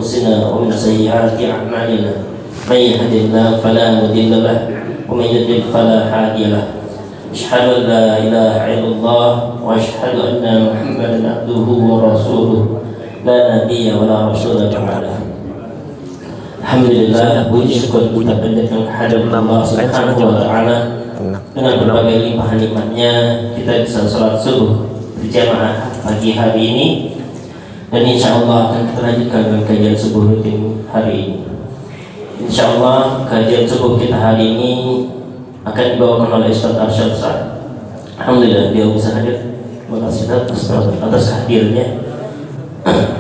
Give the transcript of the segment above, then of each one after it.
أنفسنا ومن سيئات أعمالنا من يهد الله فلا مضل له ومن يضلل فلا هادي له أشهد أن لا إله إلا الله وأشهد أن محمدا عبده ورسوله لا نبي ولا رسول بعده. Alhamdulillah, puji syukur kita panjatkan kehadirat Allah Subhanahu wa Ta'ala. Dengan berbagai limpahan nikmatnya kita bisa sholat subuh berjamaah pagi hari ini, dan insya Allah akan kita lanjutkan dengan kajian subuh rutin hari ini. Insya Allah kajian subuh kita hari ini akan dibawakan oleh Ustaz Arsyad Sa'ad. Alhamdulillah dia bisa hadir. Terima kasih atas hadirnya.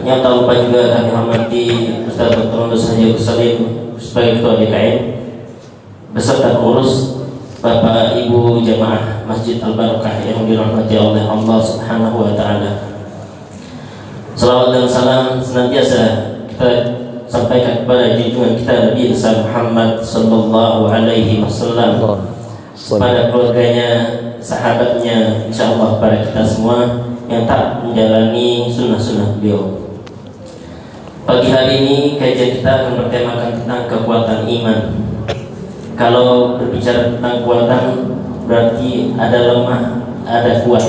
Yang tak lupa juga kami hormati Ustaz Dr. Nus Haji Salim sebagai Ketua DKM beserta pengurus, Bapak Ibu jamaah Masjid Al-Barakah yang dirahmati oleh Allah Subhanahu wa Ta'ala. Salawat dan salam senantiasa kita sampaikan kepada junjungan kita Nabi besar Muhammad sallallahu alaihi wasallam, kepada keluarganya, sahabatnya, insyaallah kepada kita semua yang tak menjalani sunnah-sunnah beliau. Pagi hari ini kajian kita akan bertemakan tentang kekuatan iman. Kalau berbicara tentang kekuatan berarti ada lemah, ada kuat.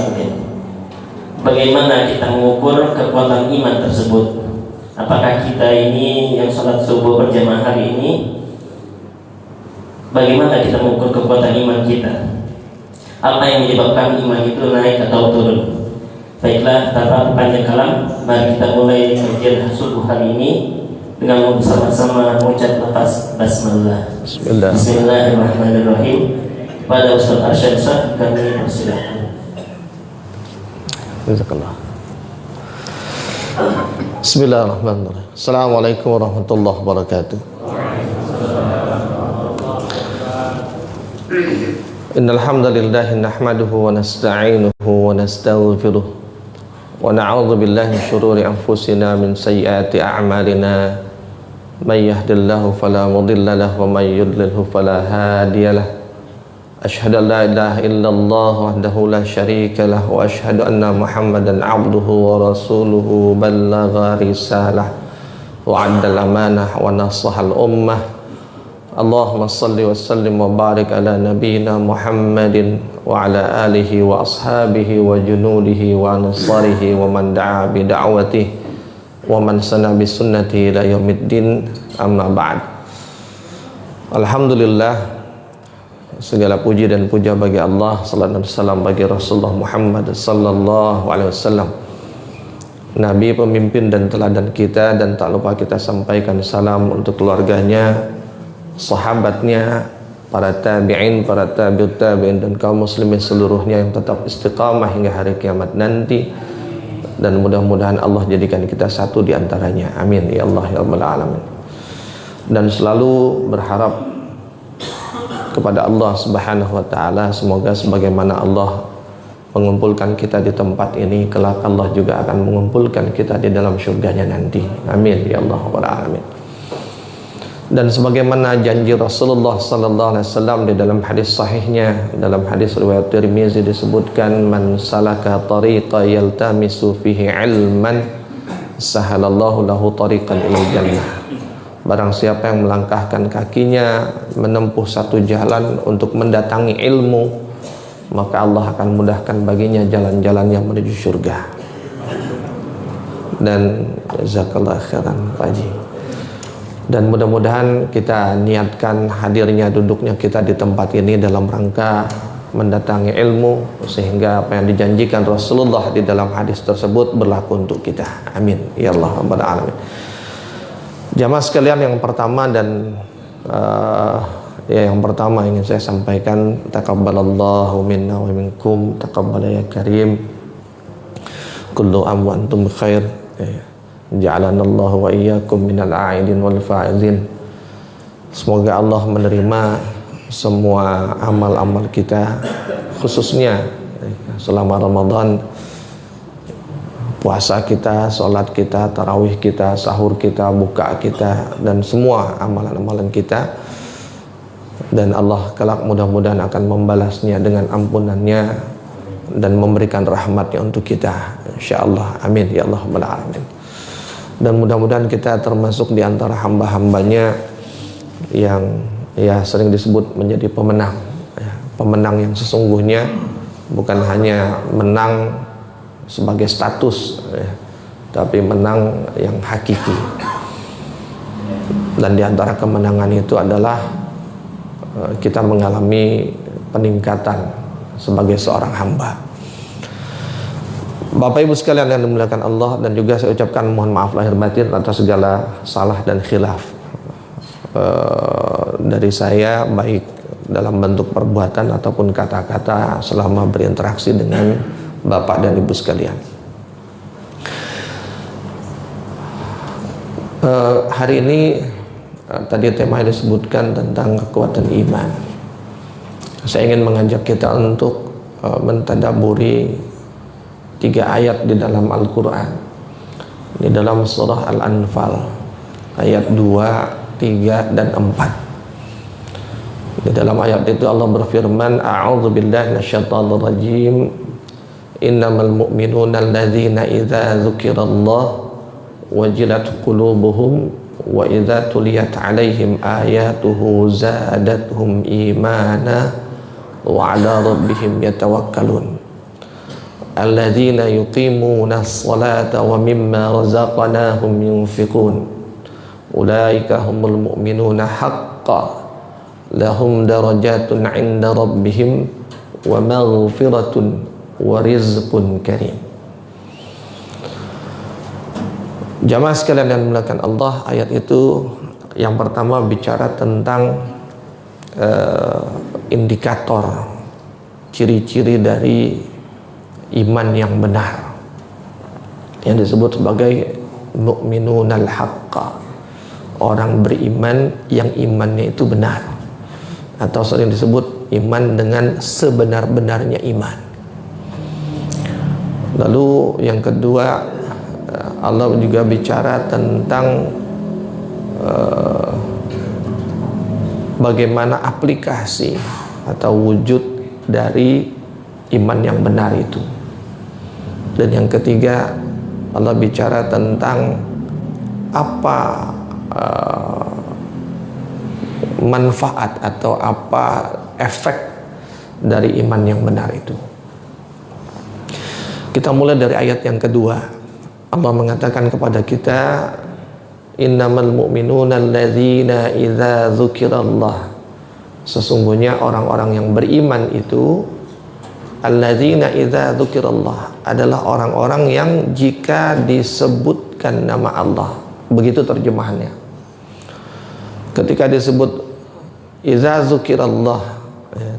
Bagaimana kita mengukur kekuatan iman tersebut? Apakah kita ini yang sholat subuh berjamaah hari ini, bagaimana kita mengukur kekuatan iman kita? Apa yang menyebabkan iman itu naik atau turun? Baiklah, tanpa panjang kalam, mari kita mulai kajian subuh hari ini dengan bersama-sama mengucap lafaz basmalah. Bismillahirrahmanirrahim. Pada Ustaz Arsyad Sa'ad kami persilakan. Jazakallah. Bismillahirrahmanirrahim. Assalamualaikum warahmatullahi wabarakatuh. Innal hamdalillah nahmaduhu wa nasta'inuhu wa nastaghfiruh wa na'udzu billahi min syururi anfusina min sayyiati a'malina may yahdihillahu fala mudilla lahu wa may yudlilhu fala hadiya lahu. Asyhadu an la ilaha illallah wahdahu la syarika lahu wa asyhadu anna Muhammadan 'abduhu wa rasuluhu ballagha risalah wa 'addal amanah wa nasahal ummah. Allahumma salli wa sallim wa barik ala nabiyyina Muhammadin wa ala alihi wa ashabihi wa junudihi wa ansarihi wa man da'a bi da'watihi wa man sana bi sunnatihi ila yaumiddin, amma ba'd. Alhamdulillah, segala puji dan puja bagi Allah, sallallahu alaihi wasallam bagi Rasulullah Muhammad sallallahu alaihi wasallam, Nabi, pemimpin dan teladan kita, dan tak lupa kita sampaikan salam untuk keluarganya, sahabatnya, para tabi'in, para tabi'ut tabi'in, dan kaum muslimin seluruhnya yang tetap istiqamah hingga hari kiamat nanti, dan mudah-mudahan Allah jadikan kita satu di antaranya. Amin ya Allah ya Rabbal alamin. Dan selalu berharap kepada Allah Subhanahu wa Ta'ala, semoga sebagaimana Allah mengumpulkan kita di tempat ini, kelak Allah juga akan mengumpulkan kita di dalam surganya nanti. Amin ya Allah Rabbal alamin. Dan sebagaimana janji Rasulullah sallallahu alaihi wasallam di dalam hadis sahihnya, dalam hadis riwayat Tirmizi disebutkan, man salaka tariqa yaltamisu fihi ilman sahalallahu lahu tariqan ilal jannah. Barang siapa yang melangkahkan kakinya menempuh satu jalan untuk mendatangi ilmu, maka Allah akan mudahkan baginya jalan-jalan yang menuju surga. Dan jazakallahu khairan Pak Haji. Dan mudah-mudahan kita niatkan hadirnya, duduknya kita di tempat ini dalam rangka mendatangi ilmu, sehingga apa yang dijanjikan Rasulullah di dalam hadis tersebut berlaku untuk kita. Amin ya Allah rabbal alamin. Jamaah sekalian, yang pertama dan yang pertama ingin saya sampaikan, taqabbalallahu minna wa minkum, taqabbal ya karim, kullu am wa antum khair. Ja'alanallahu wa iyyakum minal a'idin wal fa'izin. Semoga Allah menerima semua amal-amal kita, khususnya selama Ramadan, puasa kita, sholat kita, tarawih kita, sahur kita, buka kita, dan semua amalan-amalan kita. Dan Allah kelak mudah-mudahan akan membalasnya dengan ampunannya dan memberikan rahmatnya untuk kita, insyaallah. Amin ya Allah rabbal alamin. dan mudah-mudahan kita termasuk di antara hamba-hambanya yang ya sering disebut menjadi pemenang ya, pemenang yang sesungguhnya, bukan hanya menang sebagai status ya, tapi menang yang hakiki. Dan di antara kemenangan itu adalah kita mengalami peningkatan sebagai seorang hamba. Bapak Ibu sekalian yang dimuliakan Allah, dan juga saya ucapkan mohon maaf lahir batin atas segala salah dan khilaf dari saya, baik dalam bentuk perbuatan ataupun kata-kata selama berinteraksi dengan Bapak dan Ibu sekalian. Hari ini tadi tema yang disebutkan tentang kekuatan iman. Saya ingin mengajak kita untuk mentadaburi 3 ayat di dalam Al-Quran, di dalam surah Al-Anfal ayat 2, 3, dan 4. Di dalam ayat itu Allah berfirman, a'udzubillahi minasyaitonir rajim, innamal mu'minuna alladzina idza dzukirallah wajilat qulubuhum wa idza tuliyat 'alaihim ayatuhu zadatuhum imana wa 'ala rabbihim yatawakkalun alladzina yuqimuna as-salata wa mimma razaqnahum yunfiqun ulaika humul mu'minuna haqqan lahum darajatun 'inda rabbihim wa maghfiratun wa rizqun karim. Jamaah sekalian yang dimuliakan Allah, ayat itu yang pertama bicara tentang indikator, ciri-ciri dari iman yang benar, yang disebut sebagai mu'minunal haqqa, orang beriman yang imannya itu benar, atau sering disebut iman dengan sebenar-benarnya iman. Lalu yang kedua, Allah juga bicara tentang bagaimana aplikasi atau wujud dari iman yang benar itu. Dan yang ketiga, Allah bicara tentang apa manfaat atau apa efek dari iman yang benar itu. Kita mulai dari ayat yang kedua. Allah mengatakan kepada kita, innamal mu'minuna alladzina idza dzukirallah, sesungguhnya orang-orang yang beriman itu, alladzina idza dzukirallah, adalah orang-orang yang jika disebutkan nama Allah. Begitu terjemahannya. Ketika disebut idza dzukirallah,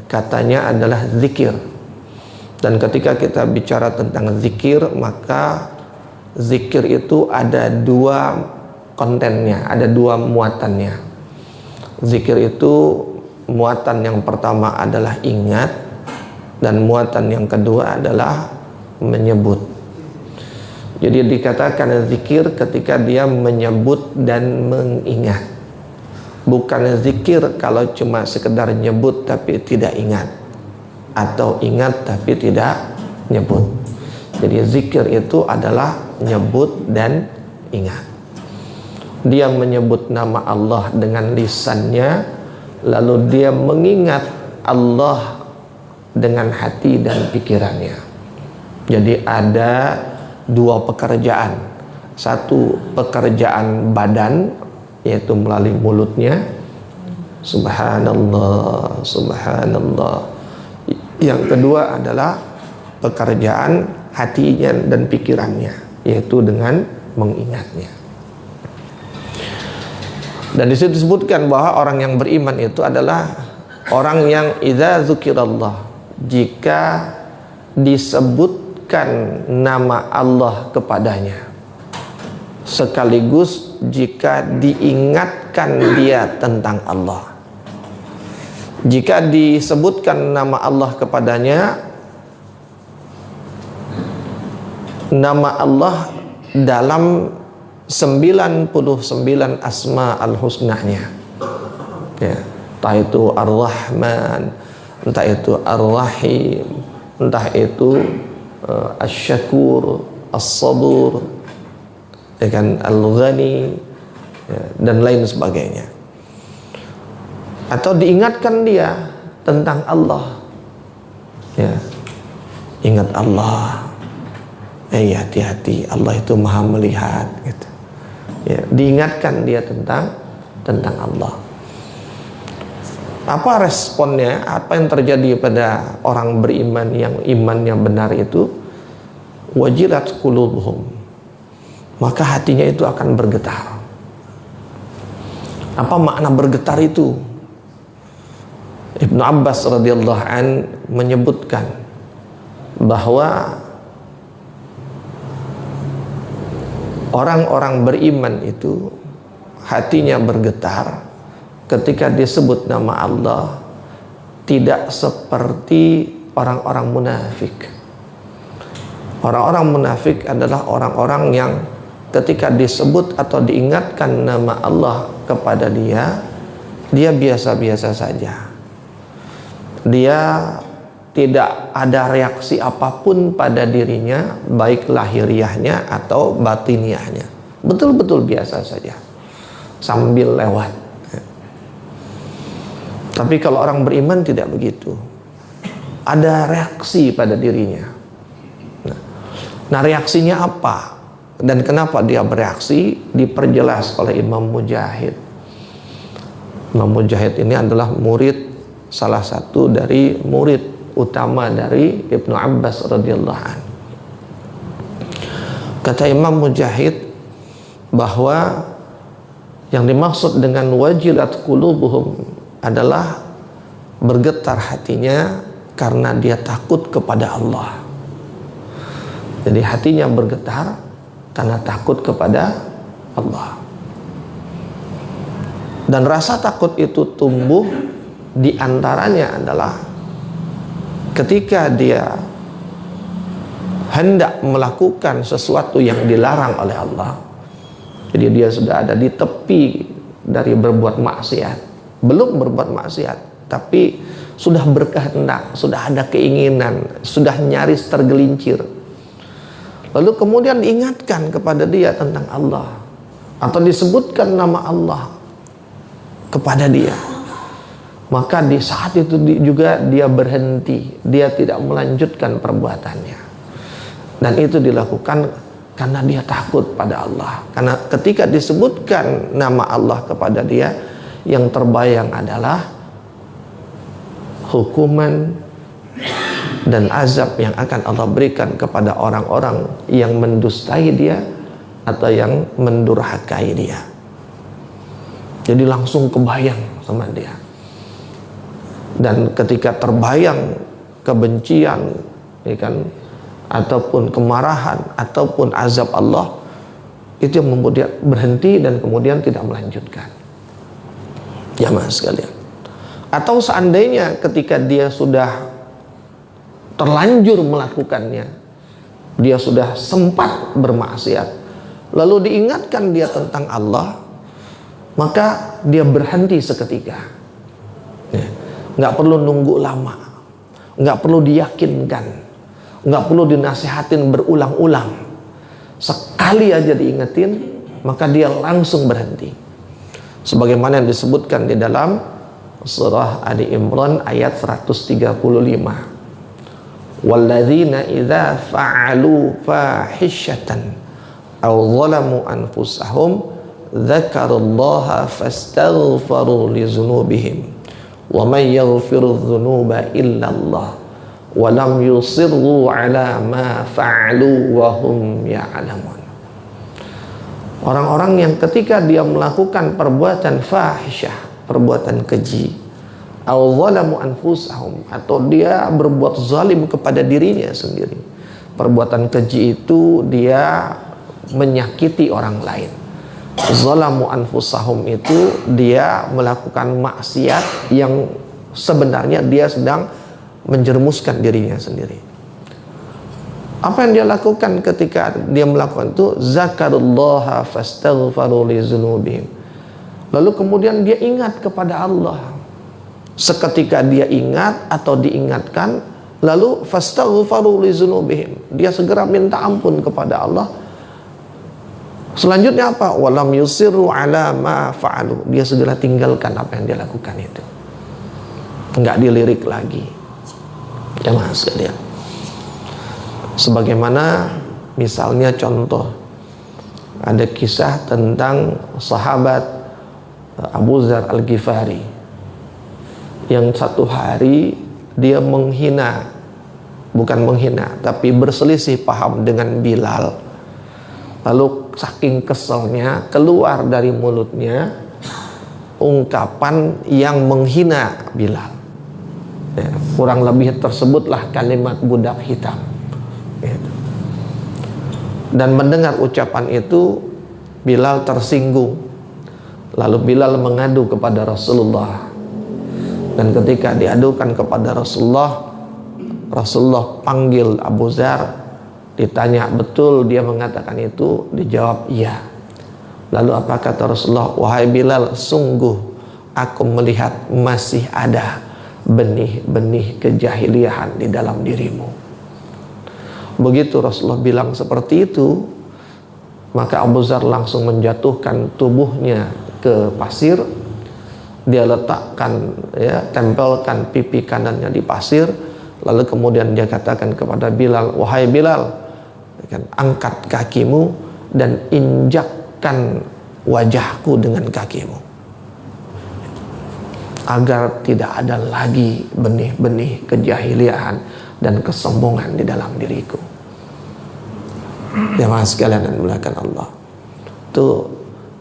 katanya adalah zikir. Dan ketika kita bicara tentang zikir, maka zikir itu ada 2 kontennya, ada 2 muatannya. Zikir itu muatan yang pertama adalah ingat, dan muatan yang kedua adalah menyebut. Jadi dikatakan zikir ketika dia menyebut dan mengingat. Bukan zikir kalau cuma sekedar nyebut tapi tidak ingat, atau ingat tapi tidak nyebut. Jadi zikir itu adalah nyebut dan ingat. Dia menyebut nama Allah dengan lisannya, lalu dia mengingat Allah dengan hati dan pikirannya. Jadi ada 2 pekerjaan. Satu pekerjaan badan, yaitu melalui mulutnya, subhanallah, subhanallah. Yang kedua adalah pekerjaan hatinya dan pikirannya, yaitu dengan mengingatnya. Dan di situ disebutkan bahwa orang yang beriman itu adalah orang yang idza dzukirallah, jika disebutkan nama Allah kepadanya, sekaligus jika diingatkan dia tentang Allah. Jika disebutkan nama Allah kepadanya, nama Allah dalam 99 asma al-husnanya, ya, entah itu ar-Rahman, entah itu ar-Rahim, entah itu asy-Syakur, as-Sabur, ya kan, Al-Ghani, ya, dan lain sebagainya. Atau diingatkan dia tentang Allah, ya, ingat Allah, hati-hati, Allah itu maha melihat, gitu. Ya, diingatkan dia tentang Allah. Apa responnya? Apa yang terjadi pada orang beriman yang imannya benar itu? Wajilat qulubuhum, maka hatinya itu akan bergetar. Apa makna bergetar itu? Ibnu Abbas radhiyallahu an menyebutkan bahwa orang-orang beriman itu hatinya bergetar ketika disebut nama Allah, tidak seperti orang-orang munafik. Orang-orang munafik adalah orang-orang yang ketika disebut atau diingatkan nama Allah kepada dia biasa-biasa saja. Dia tidak ada reaksi apapun pada dirinya, baik lahiriahnya atau batiniahnya. Betul-betul biasa saja, sambil lewat. Tapi kalau orang beriman tidak begitu, ada reaksi pada dirinya. Nah, reaksinya apa dan kenapa dia bereaksi diperjelas oleh Imam Mujahid. Imam Mujahid ini adalah salah satu dari murid utama dari Ibnu Abbas radhiyallahu anhu. Kata Imam Mujahid bahwa yang dimaksud dengan wajilat qulubuhum adalah bergetar hatinya karena dia takut kepada Allah. Jadi hatinya bergetar karena takut kepada Allah. Dan rasa takut itu tumbuh di antaranya adalah ketika dia hendak melakukan sesuatu yang dilarang oleh Allah. Jadi dia sudah ada di tepi dari berbuat maksiat. Belum berbuat maksiat, tapi sudah berkehendak, sudah ada keinginan, sudah nyaris tergelincir. Lalu kemudian diingatkan kepada dia tentang Allah, atau disebutkan nama Allah kepada dia, maka di saat itu juga dia berhenti, dia tidak melanjutkan perbuatannya. Dan itu dilakukan karena dia takut pada Allah. Karena ketika disebutkan nama Allah kepada dia, yang terbayang adalah hukuman dan azab yang akan Allah berikan kepada orang-orang yang mendustai dia atau yang mendurhakai dia. Jadi langsung kebayang sama dia. Dan ketika terbayang kebencian, ya kan, ataupun kemarahan ataupun azab Allah, itu yang membuat dia berhenti dan kemudian tidak melanjutkan. Jamaah sekalian. Atau seandainya ketika dia sudah terlanjur melakukannya, dia sudah sempat bermaksiat, lalu diingatkan dia tentang Allah, maka dia berhenti seketika. Nggak perlu nunggu lama, nggak perlu diyakinkan, nggak perlu dinasihatin berulang-ulang. Sekali aja diingetin, maka dia langsung berhenti. Sebagaimana yang disebutkan di dalam surah Ali Imran ayat 135. Walladzina idza fa'alu fahishatan aw zalamu anfusahum dzakarullaha fastaghfaru li dzunubihim wa may yaghfiru dzunuba illa Allah wa lam yusirru ala ma fa'alu wa hum ya'lamun. Orang-orang yang ketika dia melakukan perbuatan fahisyah, perbuatan keji, aw zalamu anfusahum, atau dia berbuat zalim kepada dirinya sendiri. Perbuatan keji itu dia menyakiti orang lain. Zalamu anfusahum itu dia melakukan maksiat yang sebenarnya dia sedang menjerumuskan dirinya sendiri. Apa yang dia lakukan ketika dia melakukan itu? Zakarullaha fastaghfaru li dzunubihim. Lalu kemudian dia ingat kepada Allah. Seketika dia ingat atau diingatkan, lalu fastaghfaru li dzunubihim. Dia segera minta ampun kepada Allah Selanjutnya apa? Walam yusiru ala ma fa'alu. Dia segera tinggalkan apa yang dia lakukan itu. Enggak dilirik lagi. Jamaah sekalian. Sebagaimana misalnya contoh, ada kisah tentang sahabat Abu Dzar Al-Ghifari yang satu hari dia menghina, bukan menghina, tapi berselisih paham dengan Bilal. Lalu saking keselnya keluar dari mulutnya ungkapan yang menghina Bilal. Ya, kurang lebih tersebutlah kalimat budak hitam. Gitu. Dan mendengar ucapan itu Bilal tersinggung. Lalu Bilal mengadu kepada Rasulullah. Dan ketika diadukan kepada Rasulullah, Rasulullah panggil Abu Dzar. Ditanya betul dia mengatakan itu, dijawab iya. Lalu apa kata Rasulullah? Wahai Bilal, sungguh aku melihat masih ada benih-benih kejahiliahan di dalam dirimu. Begitu Rasulullah bilang seperti itu, maka Abu Dzar langsung menjatuhkan tubuhnya ke pasir. Dia letakkan, ya, tempelkan pipi kanannya di pasir. Lalu kemudian dia katakan kepada Bilal, wahai Bilal, angkat kakimu dan injakkan wajahku dengan kakimu, agar tidak ada lagi benih-benih kejahiliahan dan kesombongan di dalam diriku. Jemaah sekalian dan mulakan Allah, itu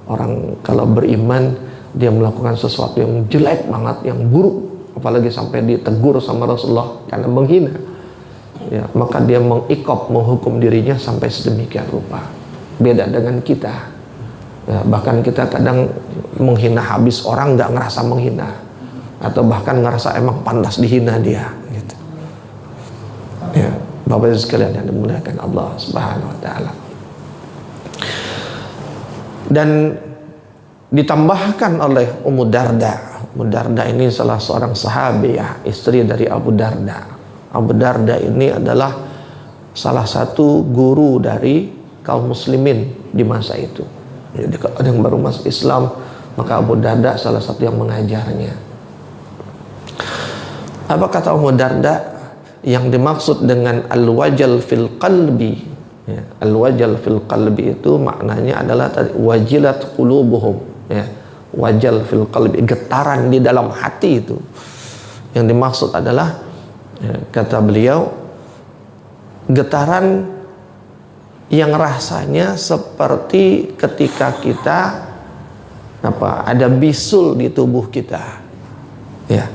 orang kalau beriman dia melakukan sesuatu yang jelek banget, yang buruk, apalagi sampai ditegur sama Rasulullah karena menghina, ya, maka dia menghukum dirinya sampai sedemikian rupa. Beda dengan kita, ya, bahkan kita kadang menghina habis orang nggak ngerasa menghina, atau bahkan ngerasa emang pantas dihina dia, gitu. Ya, Bapak Ibu sekalian yang dimuliakan Allah Subhanahu Wa Taala. Dan ditambahkan oleh Ummu Darda. Ummu Darda ini salah seorang sahabiah, istri dari Abu Darda. Abu Darda ini adalah salah satu guru dari kaum muslimin di masa itu. Jadi kalau ada yang baru masuk Islam, maka Abu Darda salah satu yang mengajarnya. Apa kata Ummu Darda? Yang dimaksud dengan al-wajal fil qalbi, ya, al-wajal fil qalbi itu maknanya adalah wajilat qulubuhum, ya, wajal fil qalbi, getaran di dalam hati itu. Yang dimaksud adalah, ya, kata beliau, getaran yang rasanya seperti ketika kita ada bisul di tubuh kita, ya,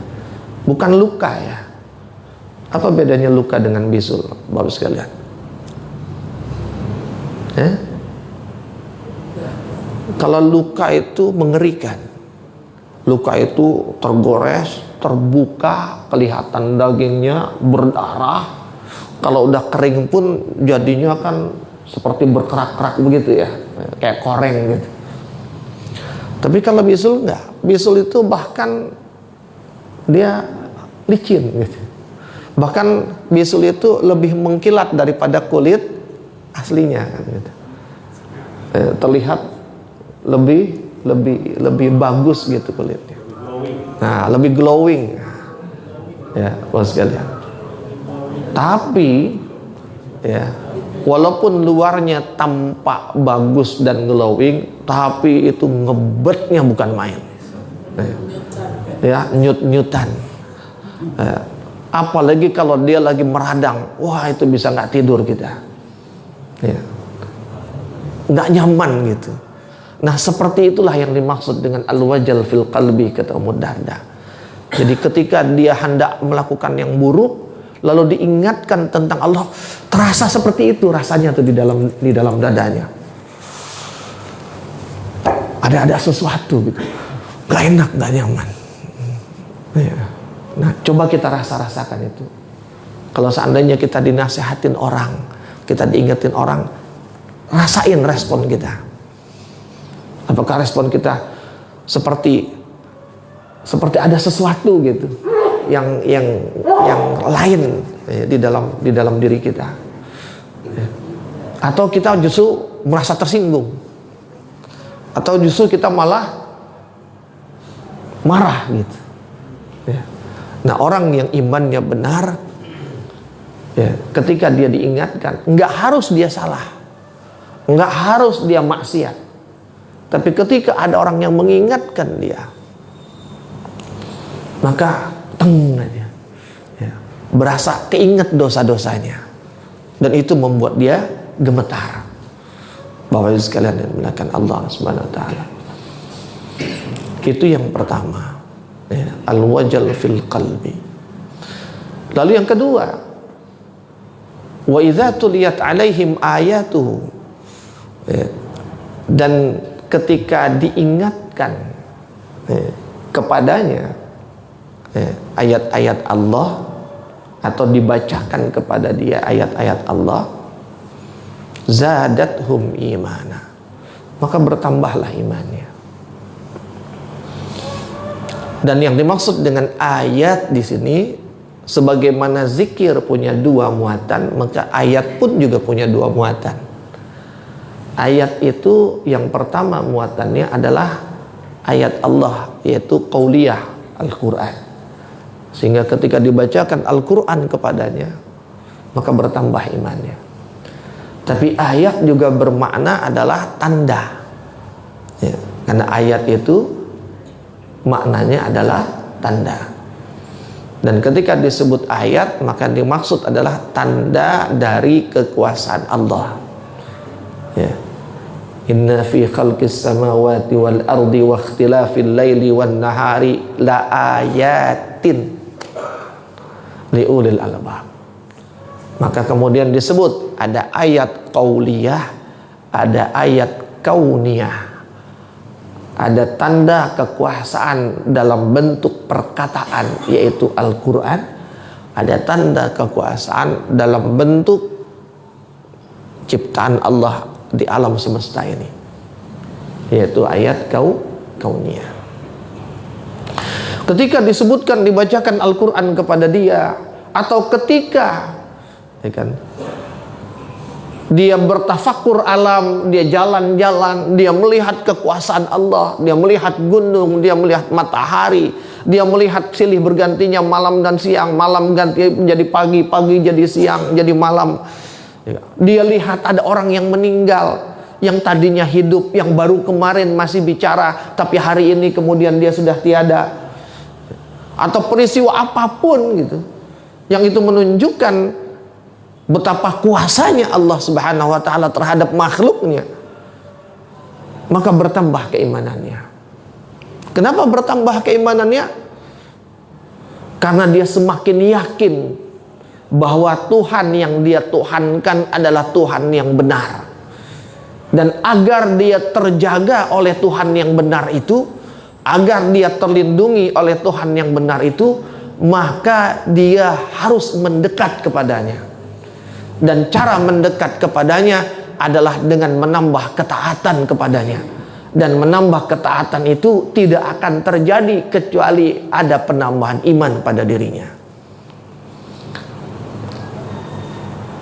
bukan luka, ya. Apa bedanya luka dengan bisul, Bapak sekalian? Kalau luka itu mengerikan, luka itu tergores, terbuka, kelihatan dagingnya, berdarah. Kalau udah kering pun jadinya kan seperti berkerak-kerak begitu, ya, kayak koreng gitu. Tapi kalau bisul enggak. Bisul itu bahkan dia licin gitu. Bahkan bisul itu lebih mengkilat daripada kulit aslinya kan, gitu. Terlihat lebih bagus gitu kulitnya. Nah, lebih glowing. Ya, bos sekalian. Tapi, ya, walaupun luarnya tampak bagus dan glowing, tapi itu ngebetnya bukan main. Ya, nyut-nyutan. Ya, apalagi kalau dia lagi meradang, wah itu bisa nggak tidur kita. Ya, nggak nyaman gitu. Nah, seperti itulah yang dimaksud dengan al-wajal fil qalbi, kata Ummu Darda. Jadi ketika dia hendak melakukan yang buruk, lalu diingatkan tentang Allah, terasa seperti itu rasanya tuh di dalam dadanya. Ada sesuatu gitu, gak enak, gak nyaman. Ya. Nah, coba kita rasakan itu. Kalau seandainya kita dinasihatin orang, kita diingetin orang, rasain respon kita. Apakah respon kita seperti ada sesuatu gitu yang lain, ya, di dalam diri kita, ya. Atau kita justru merasa tersinggung, atau justru kita malah marah gitu ya. Nah, orang yang imannya benar ya, ketika dia diingatkan, nggak harus dia salah, nggak harus dia maksiat, tapi ketika ada orang yang mengingatkan dia, maka teng aja ya, berasa keinget dosa-dosanya, dan itu membuat dia gemetar. Bapak Ibu sekalian yang dimuliakan Allah Subhanahu wa taala, itu yang pertama ya, al-wajal fil qalbi. Lalu yang kedua, wa idza tuliyat alaihim ayatuhu ya, dan ketika diingatkan ya, kepadanya ya, ayat-ayat Allah, atau dibacakan kepada dia ayat-ayat Allah, zadathum imana, maka bertambahlah imannya. Dan yang dimaksud dengan ayat di sini, sebagaimana zikir punya dua muatan, maka ayat pun juga punya dua muatan. Ayat itu yang pertama muatannya adalah ayat Allah, yaitu qauliyah Al-Quran, sehingga ketika dibacakan Al-Quran kepadanya, maka bertambah imannya. Tapi ayat juga bermakna adalah tanda ya, karena ayat itu maknanya adalah tanda. Dan ketika disebut ayat, maka dimaksud adalah tanda dari kekuasaan Allah ya. Inna fi khalqis samawati wal ardi wa ikhtilafil laili wan nahari la ayatin liulil albab. Maka kemudian disebut ada ayat qauliyah, ada ayat kauniyah, ada tanda kekuasaan dalam bentuk perkataan yaitu Al-Quran, ada tanda kekuasaan dalam bentuk ciptaan Allah di alam semesta ini, yaitu ayat kauniyah. Ketika disebutkan dibacakan Al-Quran kepada dia, atau ketika ya kan, dia bertafakur alam, dia jalan-jalan, dia melihat kekuasaan Allah, dia melihat gunung, dia melihat matahari, dia melihat silih bergantinya malam dan siang, malam ganti menjadi pagi, pagi jadi siang, jadi malam. Dia lihat ada orang yang meninggal, yang tadinya hidup, yang baru kemarin masih bicara, tapi hari ini kemudian dia sudah tiada. Atau peristiwa apapun gitu, yang itu menunjukkan betapa kuasanya Allah Subhanahu wa taala terhadap makhluknya, maka bertambah keimanannya. Kenapa bertambah keimanannya? Karena dia semakin yakin bahwa Tuhan yang dia tuhankan adalah Tuhan yang benar. Dan agar dia terjaga oleh Tuhan yang benar itu, agar dia terlindungi oleh Tuhan yang benar itu, maka dia harus mendekat kepadanya. Dan cara mendekat kepadanya adalah dengan menambah ketaatan kepadanya. Dan menambah ketaatan itu tidak akan terjadi kecuali ada penambahan iman pada dirinya.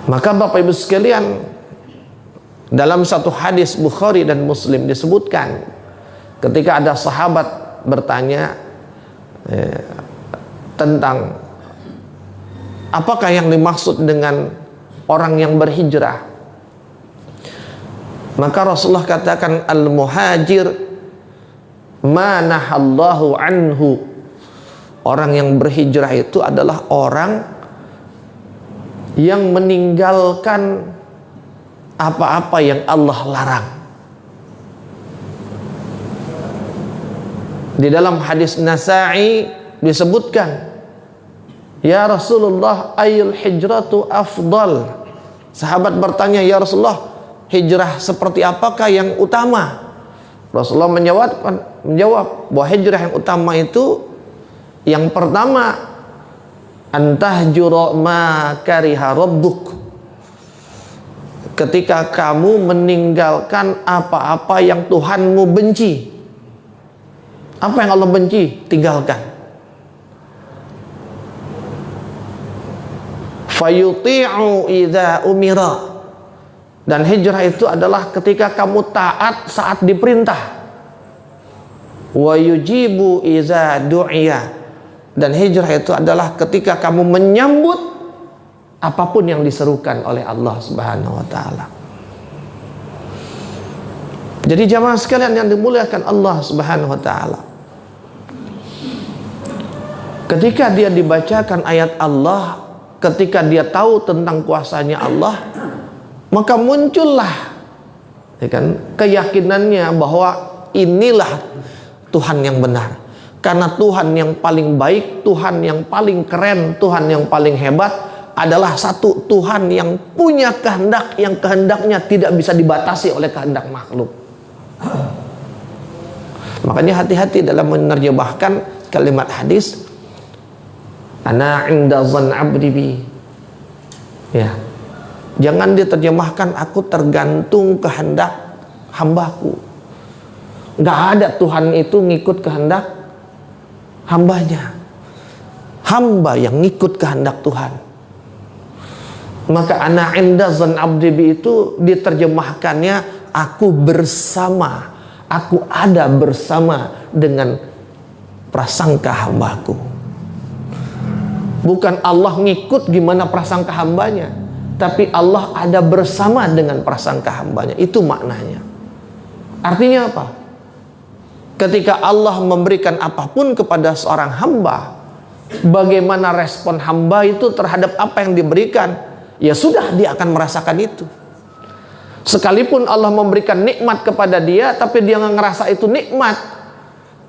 Maka Bapak Ibu sekalian, dalam satu hadis Bukhari dan Muslim disebutkan, ketika ada sahabat bertanya tentang apakah yang dimaksud dengan orang yang berhijrah, maka Rasulullah katakan, al-muhajir manahallahu anhu. Orang yang berhijrah itu adalah orang yang meninggalkan apa-apa yang Allah larang. Di dalam hadis Nasa'i disebutkan, ya Rasulullah, ayul hijratu afdal. Sahabat bertanya, ya Rasulullah, hijrah seperti apakah yang utama? Rasulullah menjawab bahwa hijrah yang utama itu, yang pertama, antahjura ma kariha rabbuk. Ketika kamu meninggalkan apa-apa yang Tuhanmu benci. Apa yang Allah benci? Tinggalkan. Fayuti'u idza umira. Dan hijrah itu adalah ketika kamu taat saat diperintah. Wa yujibu iza du'iya. Dan hijrah itu adalah ketika kamu menyambut apapun yang diserukan oleh Allah Subhanahu wa taala. Jadi jamaah sekalian yang dimuliakan Allah Subhanahu wa taala, ketika dia dibacakan ayat Allah, ketika dia tahu tentang kuasanya Allah, maka muncullah ya kan, keyakinannya bahwa inilah Tuhan yang benar. Karena Tuhan yang paling baik, Tuhan yang paling keren, Tuhan yang paling hebat adalah satu Tuhan yang punya kehendak, yang kehendaknya tidak bisa dibatasi oleh kehendak makhluk. Makanya hati-hati dalam menerjemahkan kalimat hadis, ana inda zan abdi bi. Ya. Jangan diterjemahkan aku tergantung kehendak hambaku. Nggak ada Tuhan itu ngikut kehendak hambanya. Hamba yang ngikut kehendak Tuhan. Maka ana inda zan abdi bi itu diterjemahkannya aku bersama, aku ada bersama dengan prasangka hambaku. Bukan Allah ngikut gimana prasangka hambanya, tapi Allah ada bersama dengan prasangka hambanya. Itu maknanya. Artinya apa? Ketika Allah memberikan apapun kepada seorang hamba, bagaimana respon hamba itu terhadap apa yang diberikan? Ya sudah, dia akan merasakan itu. Sekalipun Allah memberikan nikmat kepada dia, tapi dia nggak ngerasa itu nikmat,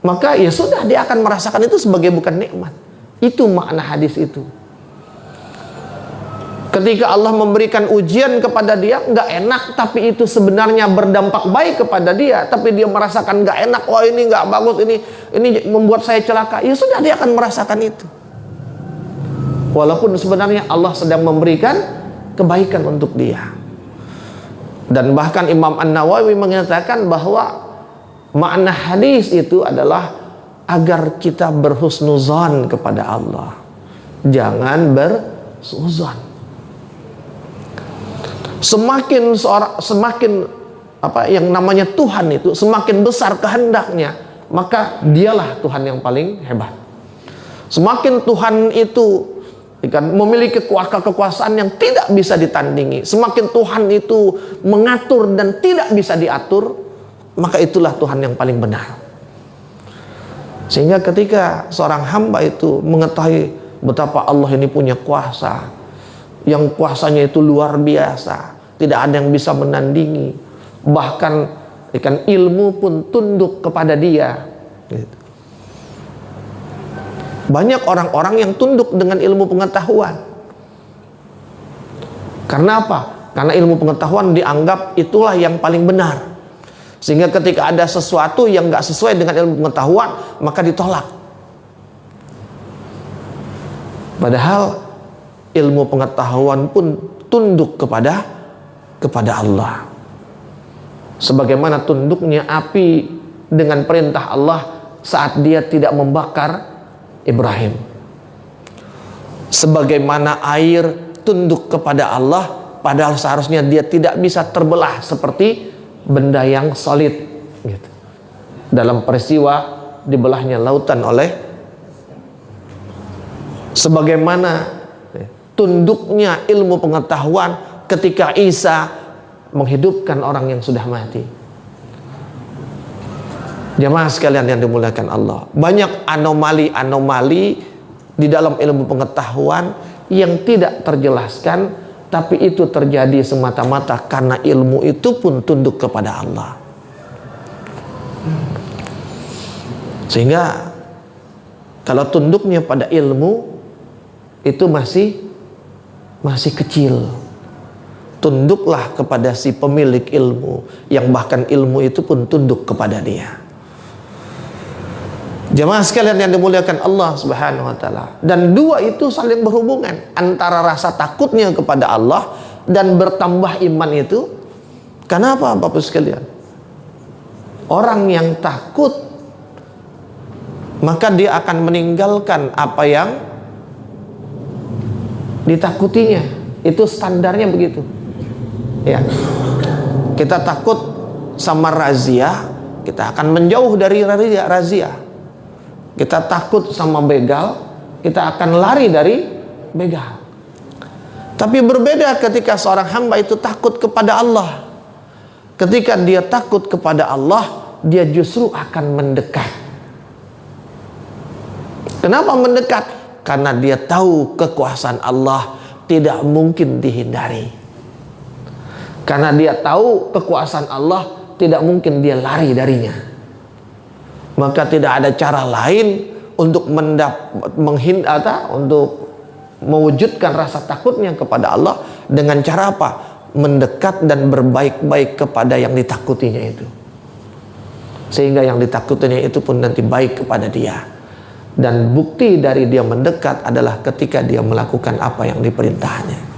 maka ya sudah, dia akan merasakan itu sebagai bukan nikmat. Itu makna hadis itu. Ketika Allah memberikan ujian kepada dia, nggak enak, tapi itu sebenarnya berdampak baik kepada dia, tapi dia merasakan nggak enak, wah ini nggak bagus, ini membuat saya celaka. Ya sudah, dia akan merasakan itu. Walaupun sebenarnya Allah sedang memberikan kebaikan untuk dia. Dan bahkan Imam An-Nawawi mengatakan bahwa makna hadis itu adalah agar kita berhusnuzan kepada Allah, jangan bersuzan. Semakin yang namanya Tuhan itu semakin besar kehendaknya, maka dialah Tuhan yang paling hebat. Semakin Tuhan itu memiliki kekuasaan yang tidak bisa ditandingi, semakin Tuhan itu mengatur dan tidak bisa diatur, maka itulah Tuhan yang paling benar. Sehingga ketika seorang hamba itu mengetahui betapa Allah ini punya kuasa, yang kuasanya itu luar biasa, tidak ada yang bisa menandingi, bahkan ilmu pun tunduk kepada dia gitu. Banyak orang-orang yang tunduk dengan ilmu pengetahuan. Karena apa? Karena ilmu pengetahuan dianggap itulah yang paling benar. Sehingga ketika ada sesuatu yang nggak sesuai dengan ilmu pengetahuan, maka ditolak. Padahal ilmu pengetahuan pun tunduk kepada Allah. Sebagaimana tunduknya api dengan perintah Allah saat dia tidak membakar Ibrahim. Sebagaimana air tunduk kepada Allah, padahal seharusnya dia tidak bisa terbelah seperti benda yang solid gitu. Dalam peristiwa dibelahnya lautan oleh, sebagaimana tunduknya ilmu pengetahuan ketika Isa menghidupkan orang yang sudah mati. Jamaah sekalian yang dimuliakan Allah, banyak anomali-anomali di dalam ilmu pengetahuan yang tidak terjelaskan, tapi itu terjadi semata-mata karena ilmu itu pun tunduk kepada Allah. Sehingga kalau tunduknya pada ilmu itu masih kecil, tunduklah kepada si pemilik ilmu, yang bahkan ilmu itu pun tunduk kepada dia. Jemaah sekalian yang dimuliakan Allah Subhanahu wa taala. Dan dua itu saling berhubungan, antara rasa takutnya kepada Allah dan bertambah iman itu. Kenapa Bapak sekalian? Orang yang takut, maka dia akan meninggalkan apa yang ditakutinya. Itu standarnya begitu. Ya. kita takut sama razia, kita akan menjauh dari razia. Kita takut sama begal, kita akan lari dari begal. Tapi berbeda ketika seorang hamba itu takut kepada Allah. Ketika dia takut kepada Allah, dia justru akan mendekat. Kenapa mendekat? Karena dia tahu kekuasaan Allah tidak mungkin dihindari. Karena dia tahu kekuasaan Allah tidak mungkin dia lari darinya. Maka tidak ada cara lain untuk untuk mewujudkan rasa takutnya kepada Allah dengan cara apa? Mendekat dan berbaik-baik kepada yang ditakutinya itu. Sehingga yang ditakutinya itu pun nanti baik kepada dia. Dan bukti dari dia mendekat adalah ketika dia melakukan apa yang diperintahnya.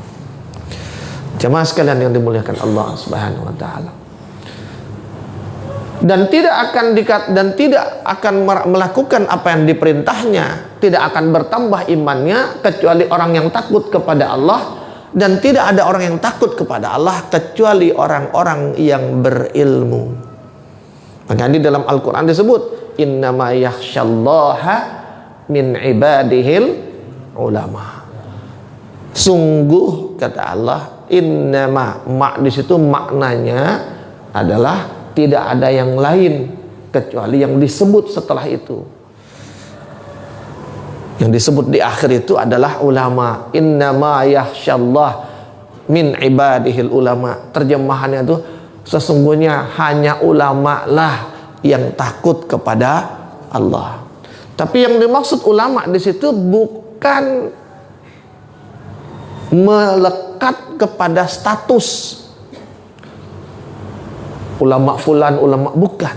Jemaah sekalian yang dimuliakan Allah Subhanahu wa taala. Dan tidak akan melakukan apa yang diperintahnya, tidak akan bertambah imannya kecuali orang yang takut kepada Allah, dan tidak ada orang yang takut kepada Allah kecuali orang-orang yang berilmu. Maka di dalam Al-Qur'an disebut innama yakhsyallaha min ibadihil ulama. Sungguh kata Allah, innama, di situ maknanya adalah tidak ada yang lain kecuali yang disebut setelah itu. Yang disebut di akhir itu adalah ulama. Innama yakhsyallah min ibadihil ulama. Terjemahannya itu sesungguhnya hanya ulama lah yang takut kepada Allah. Tapi yang dimaksud ulama di situ bukan melekat kepada status ulama fulan, ulama, bukan.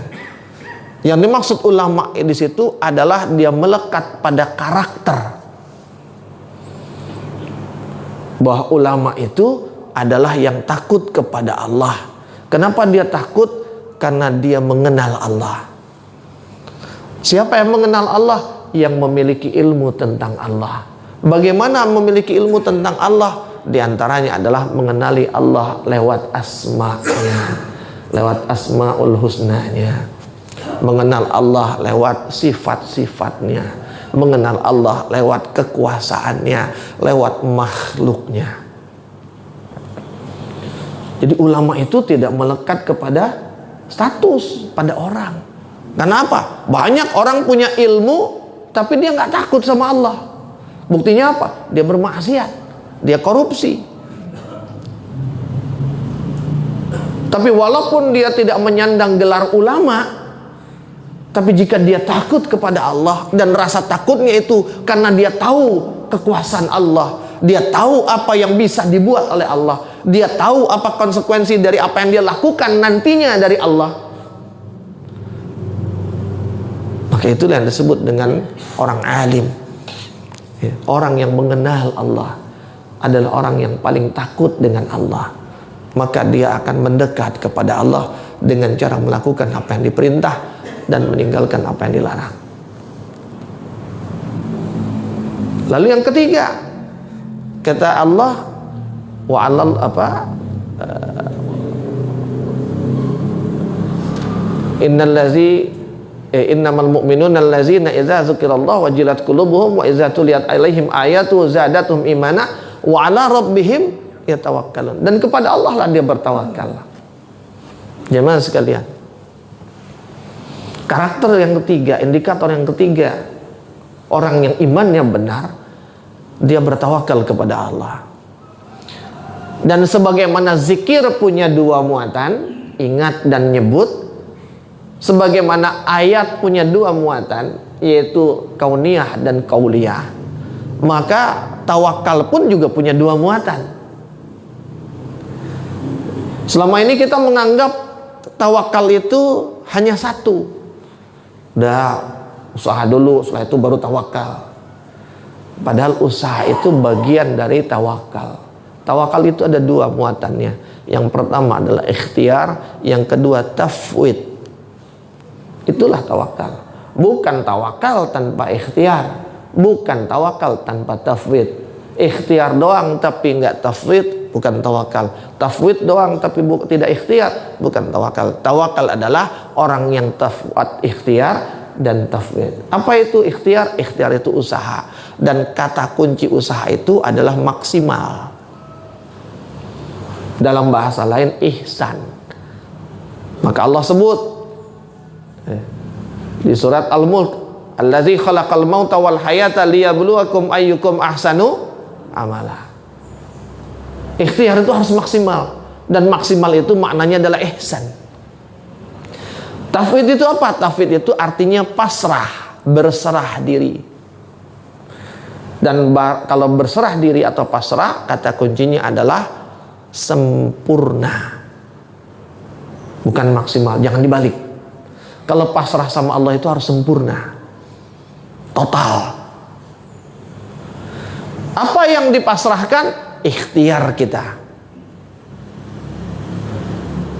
Yang dimaksud ulama di situ adalah dia melekat pada karakter. Bahwa ulama itu adalah yang takut kepada Allah. Kenapa dia takut? Karena dia mengenal Allah. Siapa yang mengenal Allah? Yang memiliki ilmu tentang Allah. Bagaimana memiliki ilmu tentang Allah? Di antaranya adalah mengenali Allah lewat asma'nya, lewat asmaul husnanya, mengenal Allah lewat sifat-sifatnya, mengenal Allah lewat kekuasaannya, lewat makhluknya. Jadi ulama itu tidak melekat kepada status, pada orang. Kenapa? Banyak orang punya ilmu tapi dia nggak takut sama Allah. Buktinya apa? Dia bermaksiat, dia korupsi. Tapi walaupun dia tidak menyandang gelar ulama, tapi jika dia takut kepada Allah, dan rasa takutnya itu karena dia tahu kekuasaan Allah, dia tahu apa yang bisa dibuat oleh Allah, dia tahu apa konsekuensi dari apa yang dia lakukan nantinya dari Allah, maka itulah yang disebut dengan orang alim. Orang yang mengenal Allah adalah orang yang paling takut dengan Allah. Maka dia akan mendekat kepada Allah dengan cara melakukan apa yang diperintah dan meninggalkan apa yang dilarang. Lalu yang ketiga, kata Allah, innamal mu'minuna allazina idza dzukirallahu wajilat qulubuhum wa idza tuliyat alaihim ayatu zadatuhum imana wa ala rabbihim yatawakkalun. Dan kepada Allah lah dia bertawakal. Jemaah sekalian, karakter yang ketiga, indikator yang ketiga, orang yang imannya benar, dia bertawakal kepada Allah. Dan sebagaimana zikir punya dua muatan, ingat dan nyebut, sebagaimana ayat punya dua muatan, yaitu kauniyah dan kauliyah, maka tawakal pun juga punya dua muatan. Selama ini kita menganggap tawakal itu hanya satu. Udah usaha dulu, setelah itu baru tawakal. Padahal usaha itu bagian dari tawakal. Tawakal itu ada dua muatannya. Yang pertama adalah ikhtiar, yang kedua tafwid. Itulah tawakal. Bukan tawakal tanpa ikhtiar, bukan tawakal tanpa tafwid. Ikhtiar doang tapi nggak tafwid, bukan tawakal. Tafwid doang tapi tidak ikhtiar, bukan tawakal. Tawakal adalah orang yang ikhtiar dan tafwid. Apa itu ikhtiar? Ikhtiar itu usaha. Dan kata kunci usaha itu adalah maksimal. Dalam bahasa lain ihsan. Maka Allah sebut di surat Al-Mulk, allazi khalaqal mauta wal hayata liyabluwakum ayyukum ahsanu amala. Ikhtiar itu harus maksimal, dan maksimal itu maknanya adalah ihsan. Tafwid itu apa? Tafwid itu artinya pasrah, berserah diri. Dan kalau berserah diri atau pasrah, kata kuncinya adalah sempurna, bukan maksimal. Jangan dibalik. Kalau pasrah sama Allah itu harus sempurna, total. Apa yang dipasrahkan? Ikhtiar kita.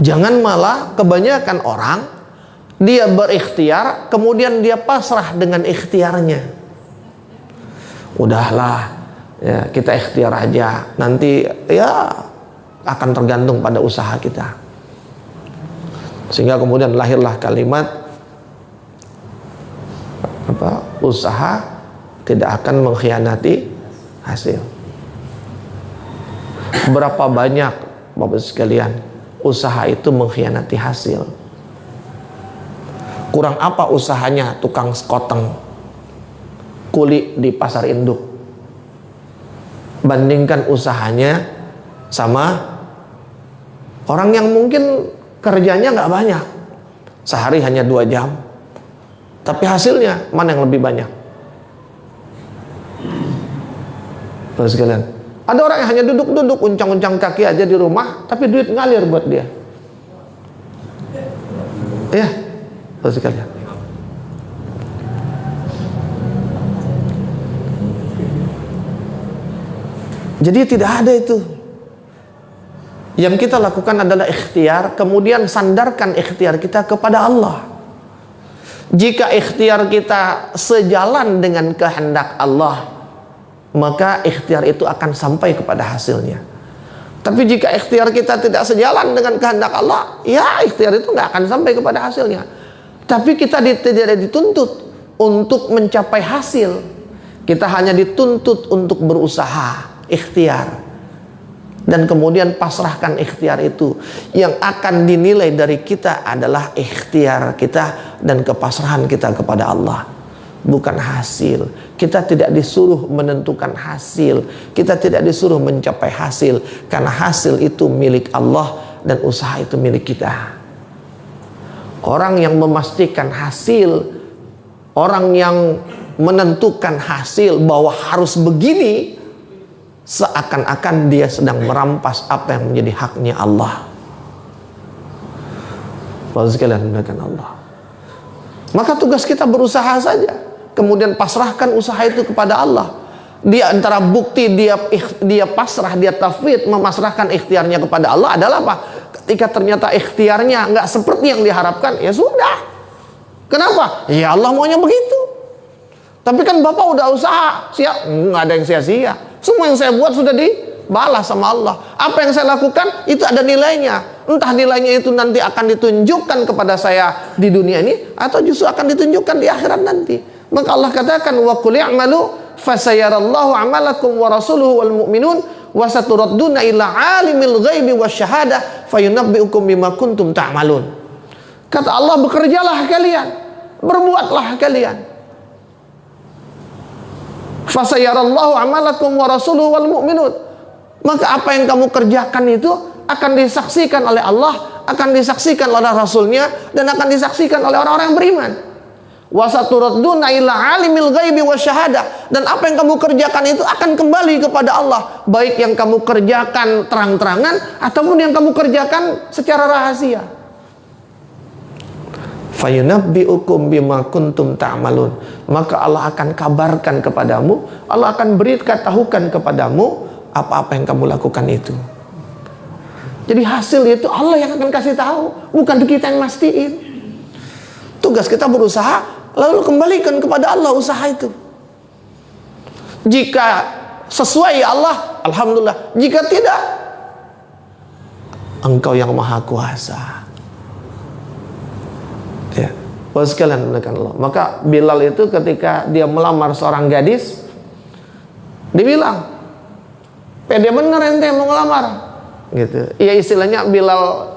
Jangan malah kebanyakan orang dia berikhtiar kemudian dia pasrah dengan ikhtiarnya. Udahlah ya, kita ikhtiar aja, nanti ya akan tergantung pada usaha kita. Sehingga kemudian lahirlah kalimat usaha tidak akan mengkhianati hasil. Berapa banyak Bapak sekalian usaha itu mengkhianati hasil? Kurang apa usahanya tukang sekoteng, kuli di pasar induk, bandingkan usahanya sama orang yang mungkin kerjanya nggak banyak, sehari hanya 2 jam, tapi hasilnya mana yang lebih banyak? Bapak sekalian, ada orang yang hanya duduk-duduk, uncang-uncang kaki aja di rumah, tapi duit ngalir buat dia. Iya, Bapak sekalian. Jadi tidak ada itu. Yang kita lakukan adalah ikhtiar, kemudian sandarkan ikhtiar kita kepada Allah. Jika ikhtiar kita sejalan dengan kehendak Allah, maka ikhtiar itu akan sampai kepada hasilnya. Tapi jika ikhtiar kita tidak sejalan dengan kehendak Allah, ya ikhtiar itu nggak akan sampai kepada hasilnya. Tapi kita tidak dituntut untuk mencapai hasil. Kita hanya dituntut untuk berusaha, ikhtiar. Dan kemudian pasrahkan ikhtiar itu. Yang akan dinilai dari kita adalah ikhtiar kita dan kepasrahan kita kepada Allah, bukan hasil. Kita tidak disuruh menentukan hasil, kita tidak disuruh mencapai hasil, karena hasil itu milik Allah dan usaha itu milik kita. Orang yang memastikan hasil, orang yang menentukan hasil bahwa harus begini, seakan-akan dia sedang merampas apa yang menjadi haknya Allah. Bapak sekalian dimuliakan Allah. Maka tugas kita berusaha saja, kemudian pasrahkan usaha itu kepada Allah. Di antara bukti dia pasrah, dia tafwid, memasrahkan ikhtiarnya kepada Allah adalah apa? Ketika ternyata ikhtiarnya nggak seperti yang diharapkan, ya sudah. Kenapa? Ya Allah maunya begitu. Tapi kan Bapak udah usaha, nggak ada yang sia-sia. Semua yang saya buat sudah dibalas sama Allah. Apa yang saya lakukan itu ada nilainya. Entah nilainya itu nanti akan ditunjukkan kepada saya di dunia ini, atau justru akan ditunjukkan di akhirat nanti. Maka Allah katakan, wa qul i'malu fasayarallahu amalakum wa rasuluhu wal mu'minun wa saturadduna ila alimil ghaibi wasyahadah fayunabbiukum bima kuntum ta'malun. Kata Allah, bekerjalah kalian, berbuatlah kalian. Fasayarallahu amalakum wa rasuluhu wal mu'minun. Maka apa yang kamu kerjakan itu akan disaksikan oleh Allah, akan disaksikan oleh Rasulnya, dan akan disaksikan oleh orang-orang yang beriman. Wasaturadduna ila alimil ghaibi wasyahadah. Dan apa yang kamu kerjakan itu akan kembali kepada Allah, baik yang kamu kerjakan terang-terangan ataupun yang kamu kerjakan secara rahasia. Fayunabbiukum bima kuntum ta'malun. Maka Allah akan kabarkan kepadamu, Allah akan beritahukan kepadamu apa-apa yang kamu lakukan itu. Jadi hasil itu Allah yang akan kasih tahu, bukan kita yang mastiin. Tugas kita berusaha, lalu kembalikan kepada Allah usaha itu. Jika sesuai ya Allah, alhamdulillah. Jika tidak, Engkau yang maha kuasa. Ya, Bapak sekalian menekan Allah. Maka Bilal itu ketika dia melamar seorang gadis, dibilang, pede bener ente mau ngelamar, gitu. Ya istilahnya Bilal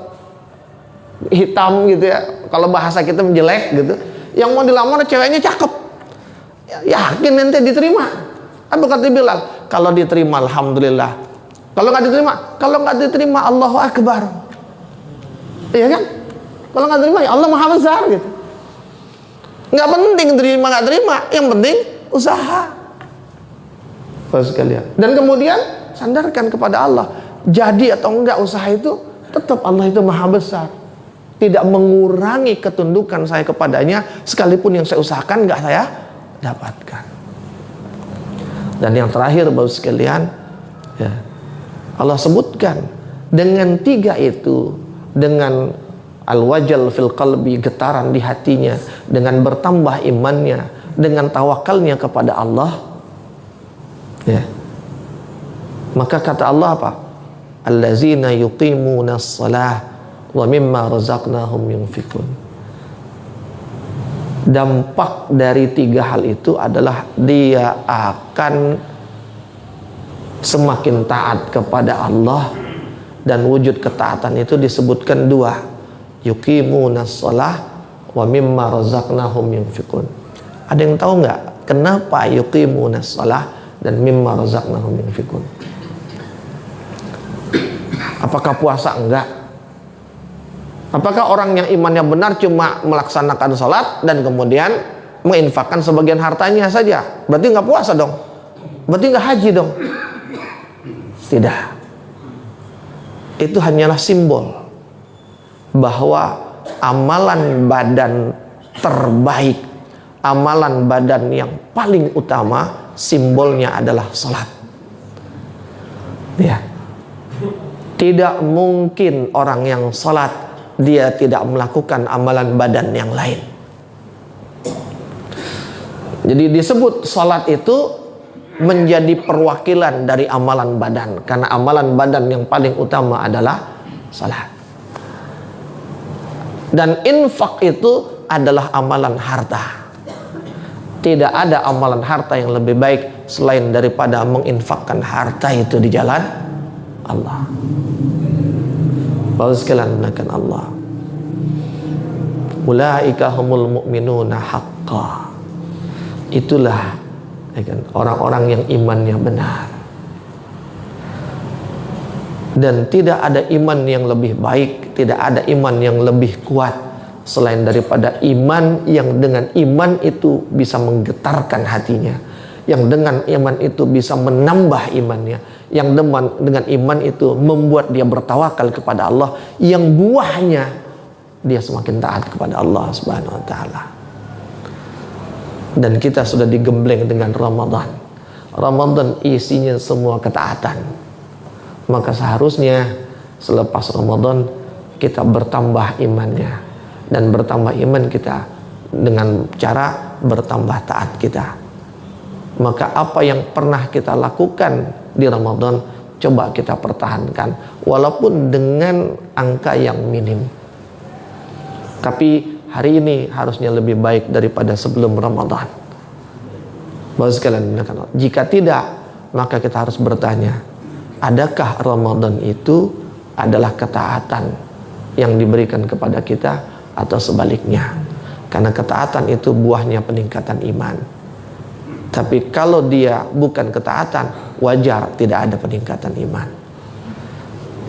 hitam gitu ya. Kalau bahasa kita jelek gitu. Yang mau dilamar ceweknya cakep. Yakin ente diterima? Apa kata Bilal? Kalau diterima alhamdulillah. Kalau nggak diterima Allahu Akbar. Iya kan? Kalau nggak terima ya Allah Maha Besar gitu. Nggak penting terima nggak terima, yang penting usaha. Bapak sekalian. Dan kemudian sandarkan kepada Allah. Jadi atau enggak usaha itu, tetap Allah itu Maha Besar. Tidak mengurangi ketundukan saya kepadanya, sekalipun yang saya usahakan nggak saya dapatkan. Dan yang terakhir Bapak sekalian, ya, Allah sebutkan dengan 3 itu, dengan al-wajal fil qalbi, getaran di hatinya, dengan bertambah imannya, dengan tawakalnya kepada Allah, ya. Maka kata Allah apa? Allazina yuqimuna shalah wa mimma razaqnahum yunfikun. Dampak dari 3 hal itu adalah dia akan semakin taat kepada Allah. Dan wujud ketaatan itu disebutkan 2, yuqimuna shalah wa mimma razaqnahum yunfikun. Ada yang tahu nggak kenapa yuqimuna shalah dan mimma razaqnahum yunfikun? Apakah puasa? Enggak. Apakah orang yang imannya benar cuma melaksanakan sholat dan kemudian menginfakkan sebagian hartanya saja? Berarti nggak puasa dong? Berarti nggak haji dong? Tidak. Itu hanyalah simbol bahwa amalan badan terbaik, amalan badan yang paling utama, simbolnya adalah sholat. Ya. Tidak mungkin orang yang sholat dia tidak melakukan amalan badan yang lain. Jadi disebut sholat itu menjadi perwakilan dari amalan badan, karena amalan badan yang paling utama adalah sholat. Dan infak itu adalah amalan harta. Tidak ada amalan harta yang lebih baik selain daripada menginfakkan harta itu di jalan Allah. Bapak sekalian menakan Allah. Ulaika humul mu'minuna haqqa. Itulah orang-orang yang imannya benar. Dan tidak ada iman yang lebih baik, tidak ada iman yang lebih kuat selain daripada iman yang dengan iman itu bisa menggetarkan hatinya, yang dengan iman itu bisa menambah imannya, yang dengan iman itu membuat dia bertawakal kepada Allah, yang buahnya dia semakin taat kepada Allah Subhanahu wa taala. Dan kita sudah digembleng dengan Ramadan. Ramadan isinya semua ketaatan. Maka seharusnya selepas Ramadan kita bertambah imannya, dan bertambah iman kita dengan cara bertambah taat kita. Maka apa yang pernah kita lakukan di Ramadan, coba kita pertahankan walaupun dengan angka yang minim. Tapi hari ini harusnya lebih baik daripada sebelum Ramadan. Bapak sekalian, jika tidak, maka kita harus bertanya, adakah Ramadan itu adalah ketaatan yang diberikan kepada kita atau sebaliknya? Karena ketaatan itu buahnya peningkatan iman. Tapi kalau dia bukan ketaatan, wajar tidak ada peningkatan iman.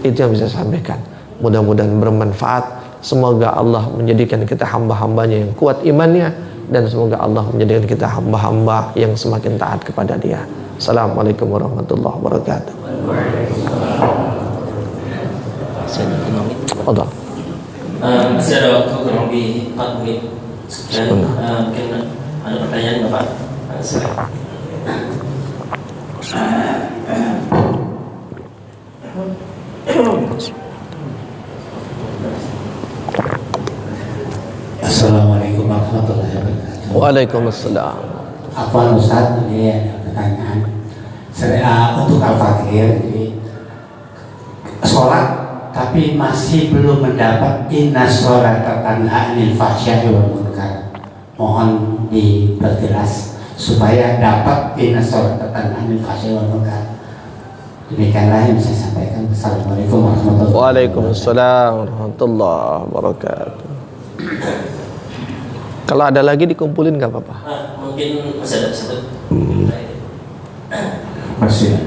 Itu yang bisa saya sampaikan. Mudah-mudahan bermanfaat. Semoga Allah menjadikan kita hamba-hambanya yang kuat imannya, dan semoga Allah menjadikan kita hamba-hamba yang semakin taat kepada Dia. Assalamualaikum warahmatullahi wabarakatuh. Masih ada waktu kurang lebih 4 menit. Dan mungkin ada pertanyaan Bapak. Assalamualaikum warahmatullahi wabarakatuh. Waalaikumsalam. Afwan Ustaz, ini ada pertanyaan. Saya untuk Al-Fatihah, jadi sholat tapi masih belum mendapat inna sholata tanha 'anil fahsya'i wal munkar. Mohon diperjelas supaya dapat inna sholata tanha 'anil fahsya'i wal munkar. Demikianlah yang saya sampaikan. Assalamualaikum warahmatullahi wabarakatuh. Waalaikumsalam warahmatullahi wabarakatuh. Kalau ada lagi dikumpulin nggak apa-apa? Mungkin masih ada satu. Masih.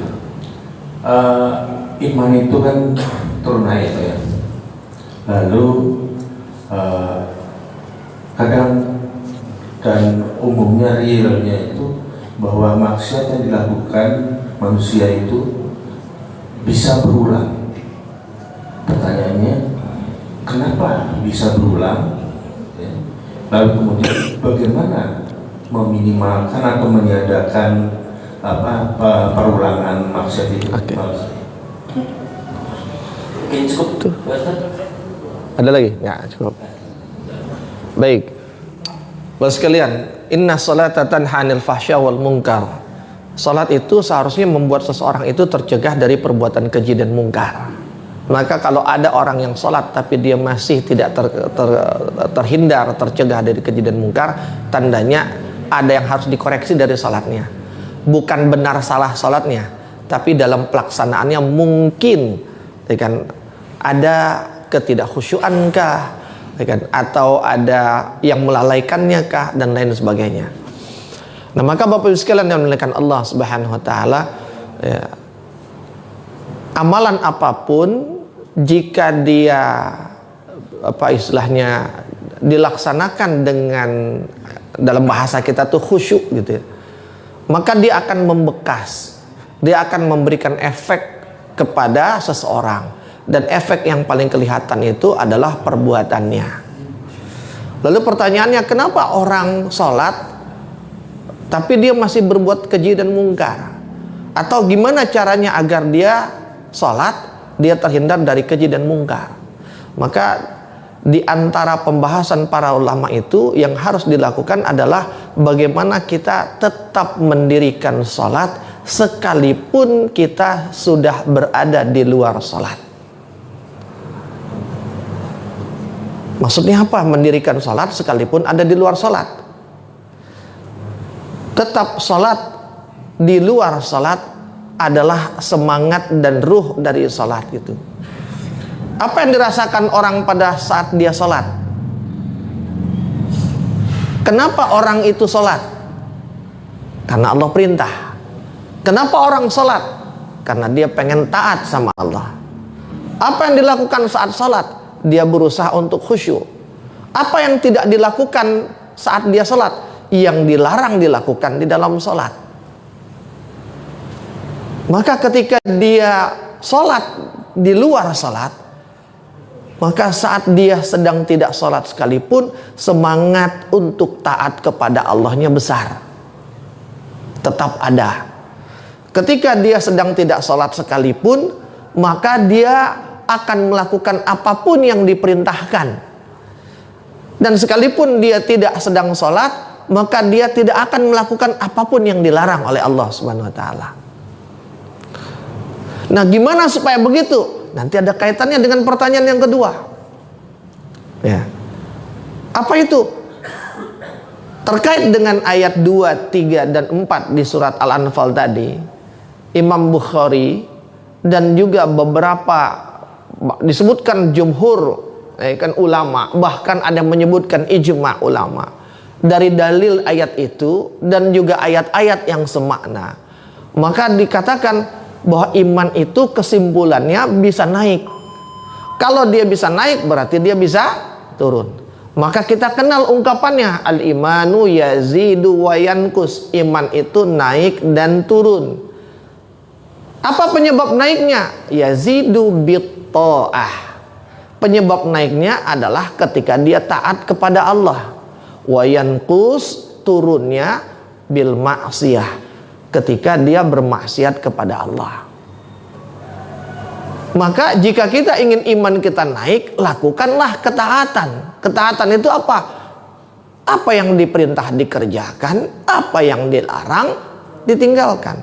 Iman itu kan turun naik ya. Lalu kadang dan umumnya realnya itu bahwa maksiat yang dilakukan manusia itu bisa berulang. Pertanyaannya, kenapa bisa berulang? Ya. Lalu kemudian bagaimana meminimalkan atau meniadakan perulangan maksiat itu? Oke. Mungkin cukup tuh. Ada lagi? Ya, cukup. Baik. Bapak sekalian, inna sholata tanha 'anil fahsya wal munkar. Salat itu seharusnya membuat seseorang itu tercegah dari perbuatan keji dan mungkar. Maka kalau ada orang yang salat tapi dia masih tidak terhindar, tercegah dari keji dan mungkar, tandanya ada yang harus dikoreksi dari salatnya. Bukan benar salah salatnya, tapi dalam pelaksanaannya mungkin ya kan, ada ketidakhusyuan kah, ya kan, atau ada yang melalaikannya kah, dan lain sebagainya. Nah, maka Bapak Ibu sekalian yang dimuliakan Allah Subhanahu wa taala, ya, amalan apapun jika dia istilahnya dilaksanakan dengan, dalam bahasa kita tuh khusyuk gitu ya, maka dia akan membekas, dia akan memberikan efek kepada seseorang, dan efek yang paling kelihatan itu adalah perbuatannya. Lalu pertanyaannya, kenapa orang sholat tapi dia masih berbuat keji dan mungkar? Atau gimana caranya agar dia sholat, dia terhindar dari keji dan mungkar? Maka di antara pembahasan para ulama itu yang harus dilakukan adalah bagaimana kita tetap mendirikan sholat sekalipun kita sudah berada di luar sholat. Maksudnya apa mendirikan sholat sekalipun ada di luar sholat? Tetap sholat di luar sholat adalah semangat dan ruh dari sholat itu. Apa yang dirasakan orang pada saat dia sholat? Kenapa orang itu sholat? Karena Allah perintah. Kenapa orang sholat? Karena dia pengen taat sama Allah. Apa yang dilakukan saat sholat? Dia berusaha untuk khusyuk. Apa yang tidak dilakukan saat dia sholat? Yang dilarang dilakukan di dalam sholat. Maka ketika dia sholat di luar sholat, maka saat dia sedang tidak sholat sekalipun, semangat untuk taat kepada Allahnya besar, tetap ada. Ketika dia sedang tidak sholat sekalipun, maka dia akan melakukan apapun yang diperintahkan. Dan sekalipun dia tidak sedang sholat, maka dia tidak akan melakukan apapun yang dilarang oleh Allah Subhanahu wa taala. Nah, gimana supaya begitu? Nanti ada kaitannya dengan pertanyaan yang kedua. Ya. Apa itu? Terkait dengan ayat 2, 3 dan 4 di surat Al-Anfal tadi, Imam Bukhari dan juga beberapa disebutkan jumhur kan ulama, bahkan ada yang menyebutkan ijma ulama dari dalil ayat itu dan juga ayat-ayat yang semakna. Maka dikatakan bahwa iman itu kesimpulannya bisa naik. Kalau dia bisa naik berarti dia bisa turun. Maka kita kenal ungkapannya, al-imanu yazidu wa yankus. Iman itu naik dan turun. Apa penyebab naiknya? Yazidu bitta'ah. Penyebab naiknya adalah ketika dia taat kepada Allah. Wa yankus, turunnya bil maksiyah, ketika dia bermaksiat kepada Allah. Maka jika kita ingin iman kita naik, lakukanlah ketaatan. Ketaatan itu apa? Apa yang diperintah dikerjakan, apa yang dilarang ditinggalkan.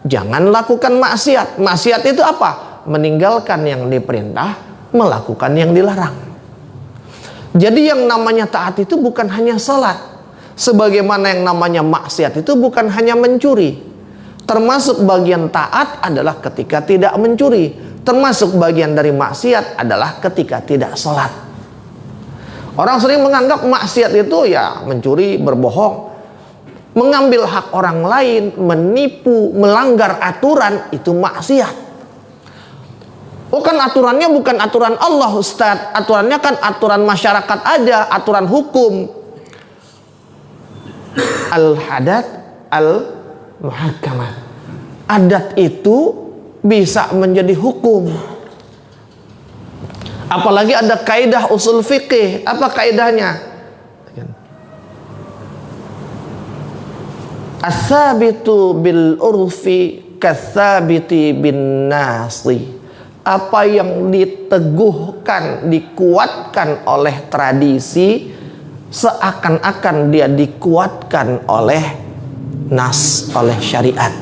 Jangan lakukan maksiat. Maksiat itu apa? Meninggalkan yang diperintah, melakukan yang dilarang. Jadi yang namanya taat itu bukan hanya salat, sebagaimana yang namanya maksiat itu bukan hanya mencuri. Termasuk bagian taat adalah ketika tidak mencuri, termasuk bagian dari maksiat adalah ketika tidak salat. Orang sering menganggap maksiat itu ya mencuri, berbohong, mengambil hak orang lain, menipu, melanggar aturan, itu maksiat. Oh kan aturannya bukan aturan Allah Ustaz, aturannya kan aturan masyarakat aja, aturan hukum. Al-hadat al-muhakamat. Adat itu bisa menjadi hukum. Apalagi ada kaidah usul fikih. Apa kaidahnya? As-sabitu bil urfi kas-sabiti bin nasi. Apa yang diteguhkan, dikuatkan oleh tradisi, seakan-akan dia dikuatkan oleh nas, oleh syariat.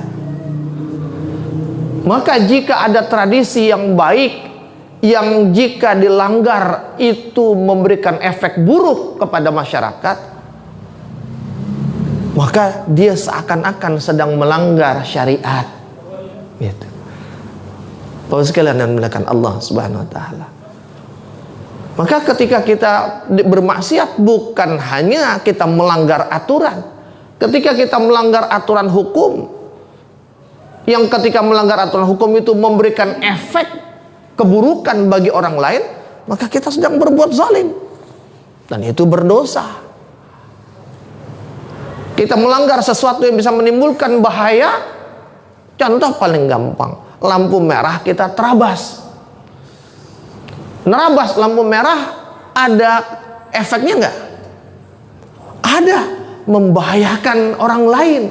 Maka jika ada tradisi yang baik, yang jika dilanggar itu memberikan efek buruk kepada masyarakat, maka dia seakan-akan sedang melanggar syariat. Gitu. Bapak sekalian yang dimuliakan Allah Subhanahu wa taala. Maka ketika kita bermaksiat bukan hanya kita melanggar aturan. Ketika kita melanggar aturan hukum, yang ketika melanggar aturan hukum itu memberikan efek keburukan bagi orang lain, maka kita sedang berbuat zalim. Dan itu berdosa. Kita melanggar sesuatu yang bisa menimbulkan bahaya. Contoh paling gampang, lampu merah kita terabas. Nerabas lampu merah ada efeknya enggak? Ada, membahayakan orang lain.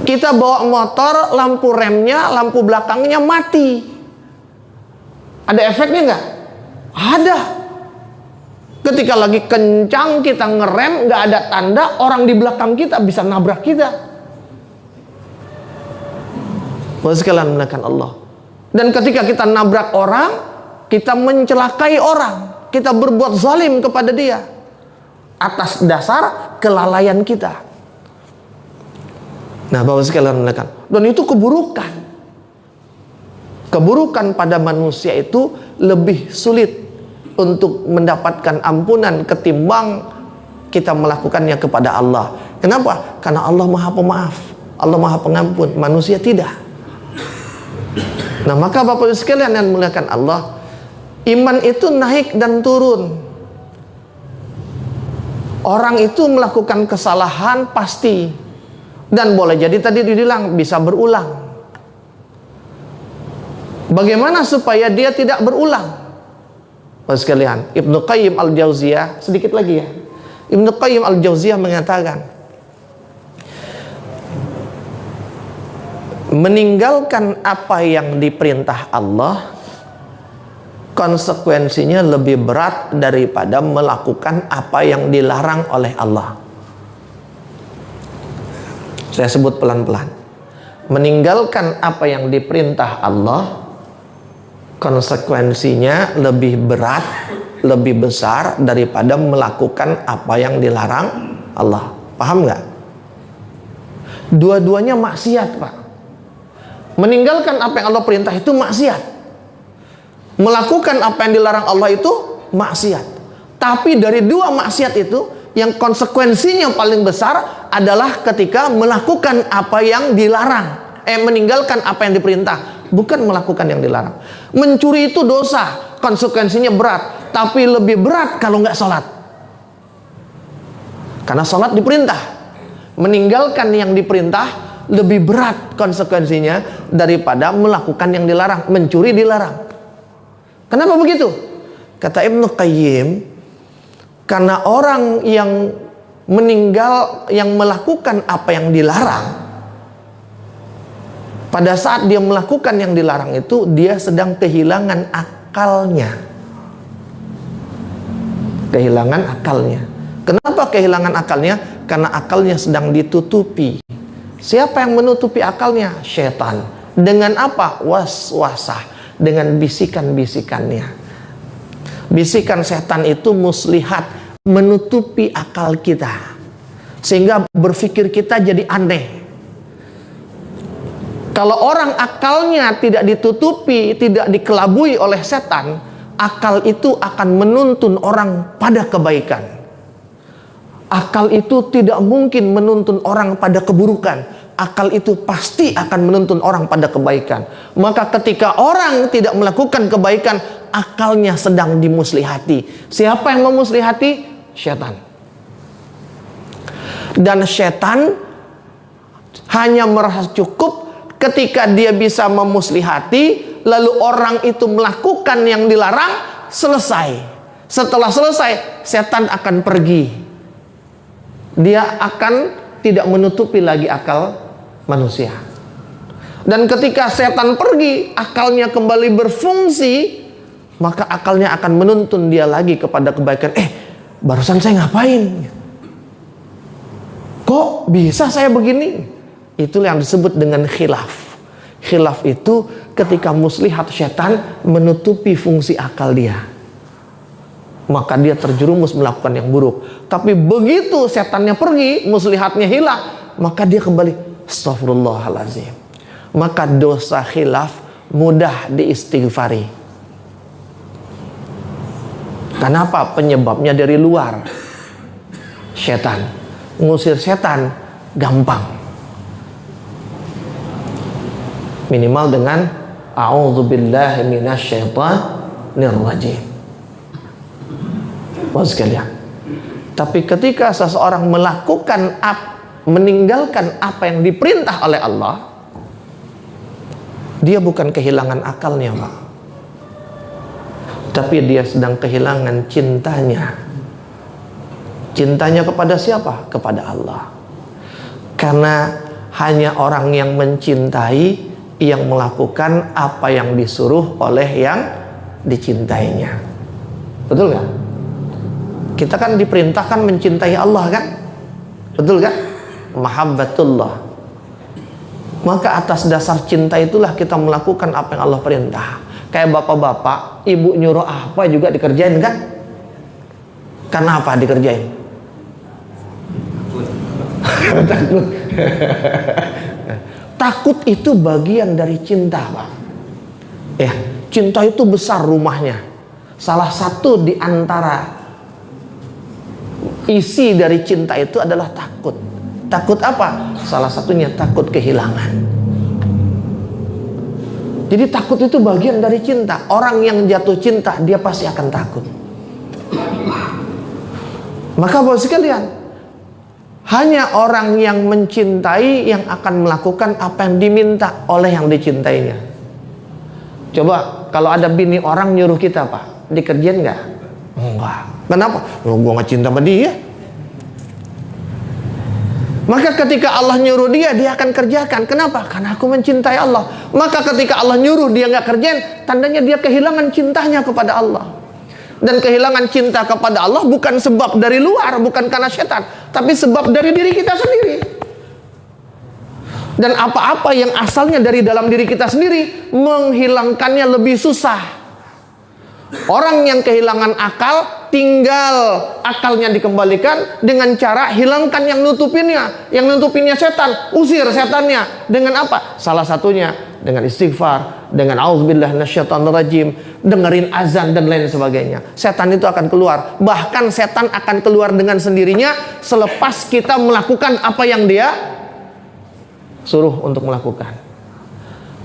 Kita bawa motor, lampu remnya, lampu belakangnya mati. Ada efeknya enggak? Ada. Ketika lagi kencang kita ngerem, enggak ada tanda, orang di belakang kita bisa nabrak kita. Bapak sekalian menekan Allah. Dan ketika kita nabrak orang, kita mencelakai orang, kita berbuat zalim kepada dia atas dasar kelalaian kita. Nah, Bapak sekalian menekan, dan itu keburukan. Keburukan pada manusia itu lebih sulit untuk mendapatkan ampunan ketimbang kita melakukannya kepada Allah. Kenapa? Karena Allah Maha Pemaaf, Allah Maha Pengampun, manusia tidak. Nah, maka Bapak sekalian yang dimuliakan Allah, iman itu naik dan turun. Orang itu melakukan kesalahan pasti, dan boleh jadi tadi dibilang bisa berulang. Bagaimana supaya dia tidak berulang? Bapak sekalian, Ibnu Qayyim al-Jauziyah, sedikit lagi ya. Ibnu Qayyim al-Jauziyah mengatakan, meninggalkan apa yang diperintah Allah konsekuensinya lebih berat daripada melakukan apa yang dilarang oleh Allah. Saya sebut pelan-pelan. Meninggalkan apa yang diperintah Allah konsekuensinya lebih berat, lebih besar daripada melakukan apa yang dilarang Allah. Paham nggak? Dua-duanya maksiat, Pak. Meninggalkan apa yang Allah perintah itu maksiat. Melakukan apa yang dilarang Allah itu maksiat. Tapi dari dua maksiat itu, yang konsekuensinya paling besar adalah ketika melakukan apa yang dilarang. Meninggalkan apa yang diperintah, bukan melakukan yang dilarang. Mencuri itu dosa, konsekuensinya berat. Tapi lebih berat kalau nggak sholat. Karena sholat diperintah. Meninggalkan yang diperintah lebih berat konsekuensinya daripada melakukan yang dilarang. Mencuri dilarang. Kenapa begitu? Kata Ibnu Qayyim, karena orang yang meninggal, yang melakukan apa yang dilarang, pada saat dia melakukan yang dilarang itu, dia sedang kehilangan akalnya. Kehilangan akalnya. Kenapa kehilangan akalnya? Karena akalnya sedang ditutupi. Siapa yang menutupi akalnya? Syaitan. Dengan apa? Waswasah. dengan bisikan-bisikannya. Bisikan setan itu muslihat, menutupi akal kita, sehingga berpikir kita jadi aneh. Kalau orang akalnya tidak ditutupi, tidak dikelabui oleh setan, akal itu akan menuntun orang pada kebaikan. Akal itu tidak mungkin menuntun orang pada keburukan. Akal itu pasti akan menuntun orang pada kebaikan. Maka ketika orang tidak melakukan kebaikan, akalnya sedang dimuslihati. Siapa yang memuslihati? Setan. Dan setan hanya merasa cukup ketika dia bisa memuslihati, lalu orang itu melakukan yang dilarang, selesai. Setelah selesai, setan akan pergi. Dia akan tidak menutupi lagi akal manusia. Dan ketika setan pergi, akalnya kembali berfungsi, maka akalnya akan menuntun dia lagi kepada kebaikan. Barusan saya ngapain? Kok bisa saya begini? Itulah yang disebut dengan khilaf. Khilaf itu ketika muslihat setan menutupi fungsi akal dia, maka dia terjerumus melakukan yang buruk. Tapi begitu setannya pergi, muslihatnya hilang, maka dia kembali astagfirullahaladzim. Maka dosa khilaf mudah diistighfari. Kenapa? Penyebabnya dari luar. Setan. Ngusir setan gampang. Minimal dengan a'udzubillahi minasyaitonir rajim. Sekalian. Tapi ketika seseorang meninggalkan apa yang diperintah oleh Allah, dia bukan kehilangan akalnya, Pak. Tapi dia sedang kehilangan cintanya. Cintanya kepada siapa? Kepada Allah. Karena hanya orang yang mencintai yang melakukan apa yang disuruh oleh yang dicintainya. Betul gak? Kita kan diperintahkan mencintai Allah kan? Betul gak? Mahabbatullah. Maka atas dasar cinta itulah kita melakukan apa yang Allah perintah. Kayak bapak-bapak, ibu nyuruh apa juga dikerjain kan? Karena apa dikerjain? Takut. Takut itu bagian dari cinta, Pak. Ya, cinta itu besar rumahnya. Salah satu di antara isi dari cinta itu adalah takut. Takut apa? Salah satunya takut kehilangan. Jadi takut itu bagian dari cinta. Orang yang jatuh cinta, dia pasti akan takut. Maka Bapak sekalian, hanya orang yang mencintai yang akan melakukan apa yang diminta oleh yang dicintainya. Coba kalau ada bini orang nyuruh kita, Pak, dikerjain nggak? Enggak. Kenapa? Gue nggak cinta sama dia. Maka ketika Allah nyuruh dia, dia akan kerjakan. Kenapa? Karena aku mencintai Allah. Maka ketika Allah nyuruh dia nggak kerjain, tandanya dia kehilangan cintanya kepada Allah. Dan kehilangan cinta kepada Allah bukan sebab dari luar, bukan karena setan, tapi sebab dari diri kita sendiri. Dan apa-apa yang asalnya dari dalam diri kita sendiri, menghilangkannya lebih susah. Orang yang kehilangan akal, tinggal akalnya dikembalikan dengan cara hilangkan yang nutupinnya. Yang nutupinnya setan, usir setannya. Dengan apa? Salah satunya dengan istighfar, dengan auzubillahi minasyaitonirrajim, dengerin azan dan lain sebagainya. Setan itu akan keluar. Bahkan setan akan keluar dengan sendirinya selepas kita melakukan apa yang dia suruh untuk melakukan.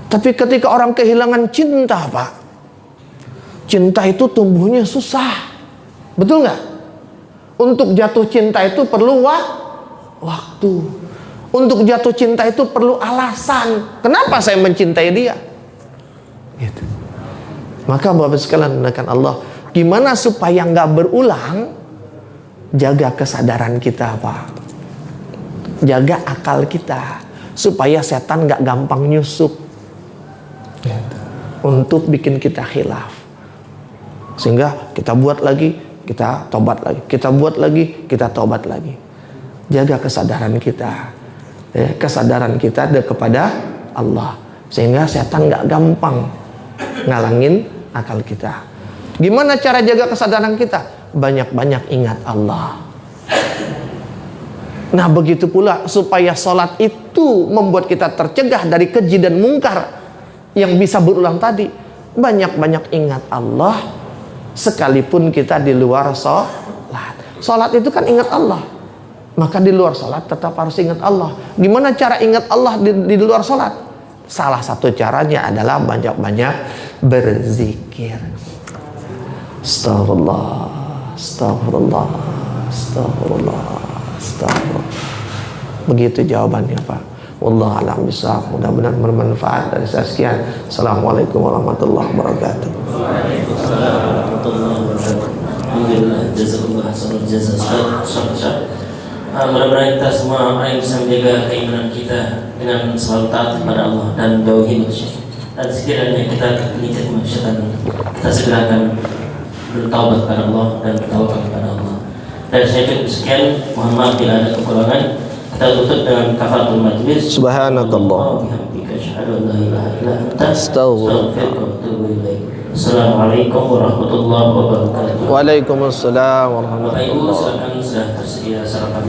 Tapi ketika orang kehilangan cinta, Pak, cinta itu tumbuhnya susah. Betul nggak? Untuk jatuh cinta itu perlu waktu. Untuk jatuh cinta itu perlu alasan. Kenapa saya mencintai dia? Gitu. Maka Bapak sekalian menekan Allah, gimana supaya nggak berulang? Jaga kesadaran kita, Pak. Jaga akal kita supaya setan nggak gampang nyusup gitu, untuk bikin kita khilaf. Sehingga kita buat lagi, kita tobat lagi, kita buat lagi, kita tobat lagi. Jaga kesadaran kita, kesadaran kita kepada Allah, sehingga setan nggak gampang ngalangin akal kita. Gimana cara jaga kesadaran kita? Banyak-banyak ingat Allah. Nah, begitu pula supaya sholat itu membuat kita tercegah dari keji dan mungkar yang bisa berulang tadi. Banyak-banyak ingat Allah sekalipun kita di luar sholat. Sholat itu kan ingat Allah, maka di luar sholat tetap harus ingat Allah. Gimana cara ingat Allah di luar sholat? Salah satu caranya adalah banyak-banyak berzikir. Astagfirullah, astagfirullah, astagfirullah, astagfirullah. Begitu jawabannya, Pak. Wallahu a'lam bishawab. Mudah-mudahan bermanfaat dari saya. Sekian. Assalamualaikum warahmatullahi wabarakatuh. Waalaikumsalam warahmatullahi wabarakatuh. Alhamdulillah, jazakumullah khairan jazaa. Mudah-mudahan kita semua orang yang bisa menjaga keimanan kita dengan selalu taat kepada Allah dan jauhi maksiat. Dan sekiranya kita tergelincir kemaksiatan, kita segera akan bertaubat kepada Allah dan bertawakal kepada Allah. Dan saya cukup sekian. Mohon maaf bila ada kekurangan. Kita tutup dengan kafaratul majlis. Subhanakallah. Bihamdika asyhadu an la ilaha illa anta Astaghfirullah. astaghfiruka wa atubu ilaik. Assalamualaikum warahmatullahi wabarakatuh. Waalaikumsalam Bapak Ibu, warahmatullahi wabarakatuh. silakan, sudah tersedia sarapan.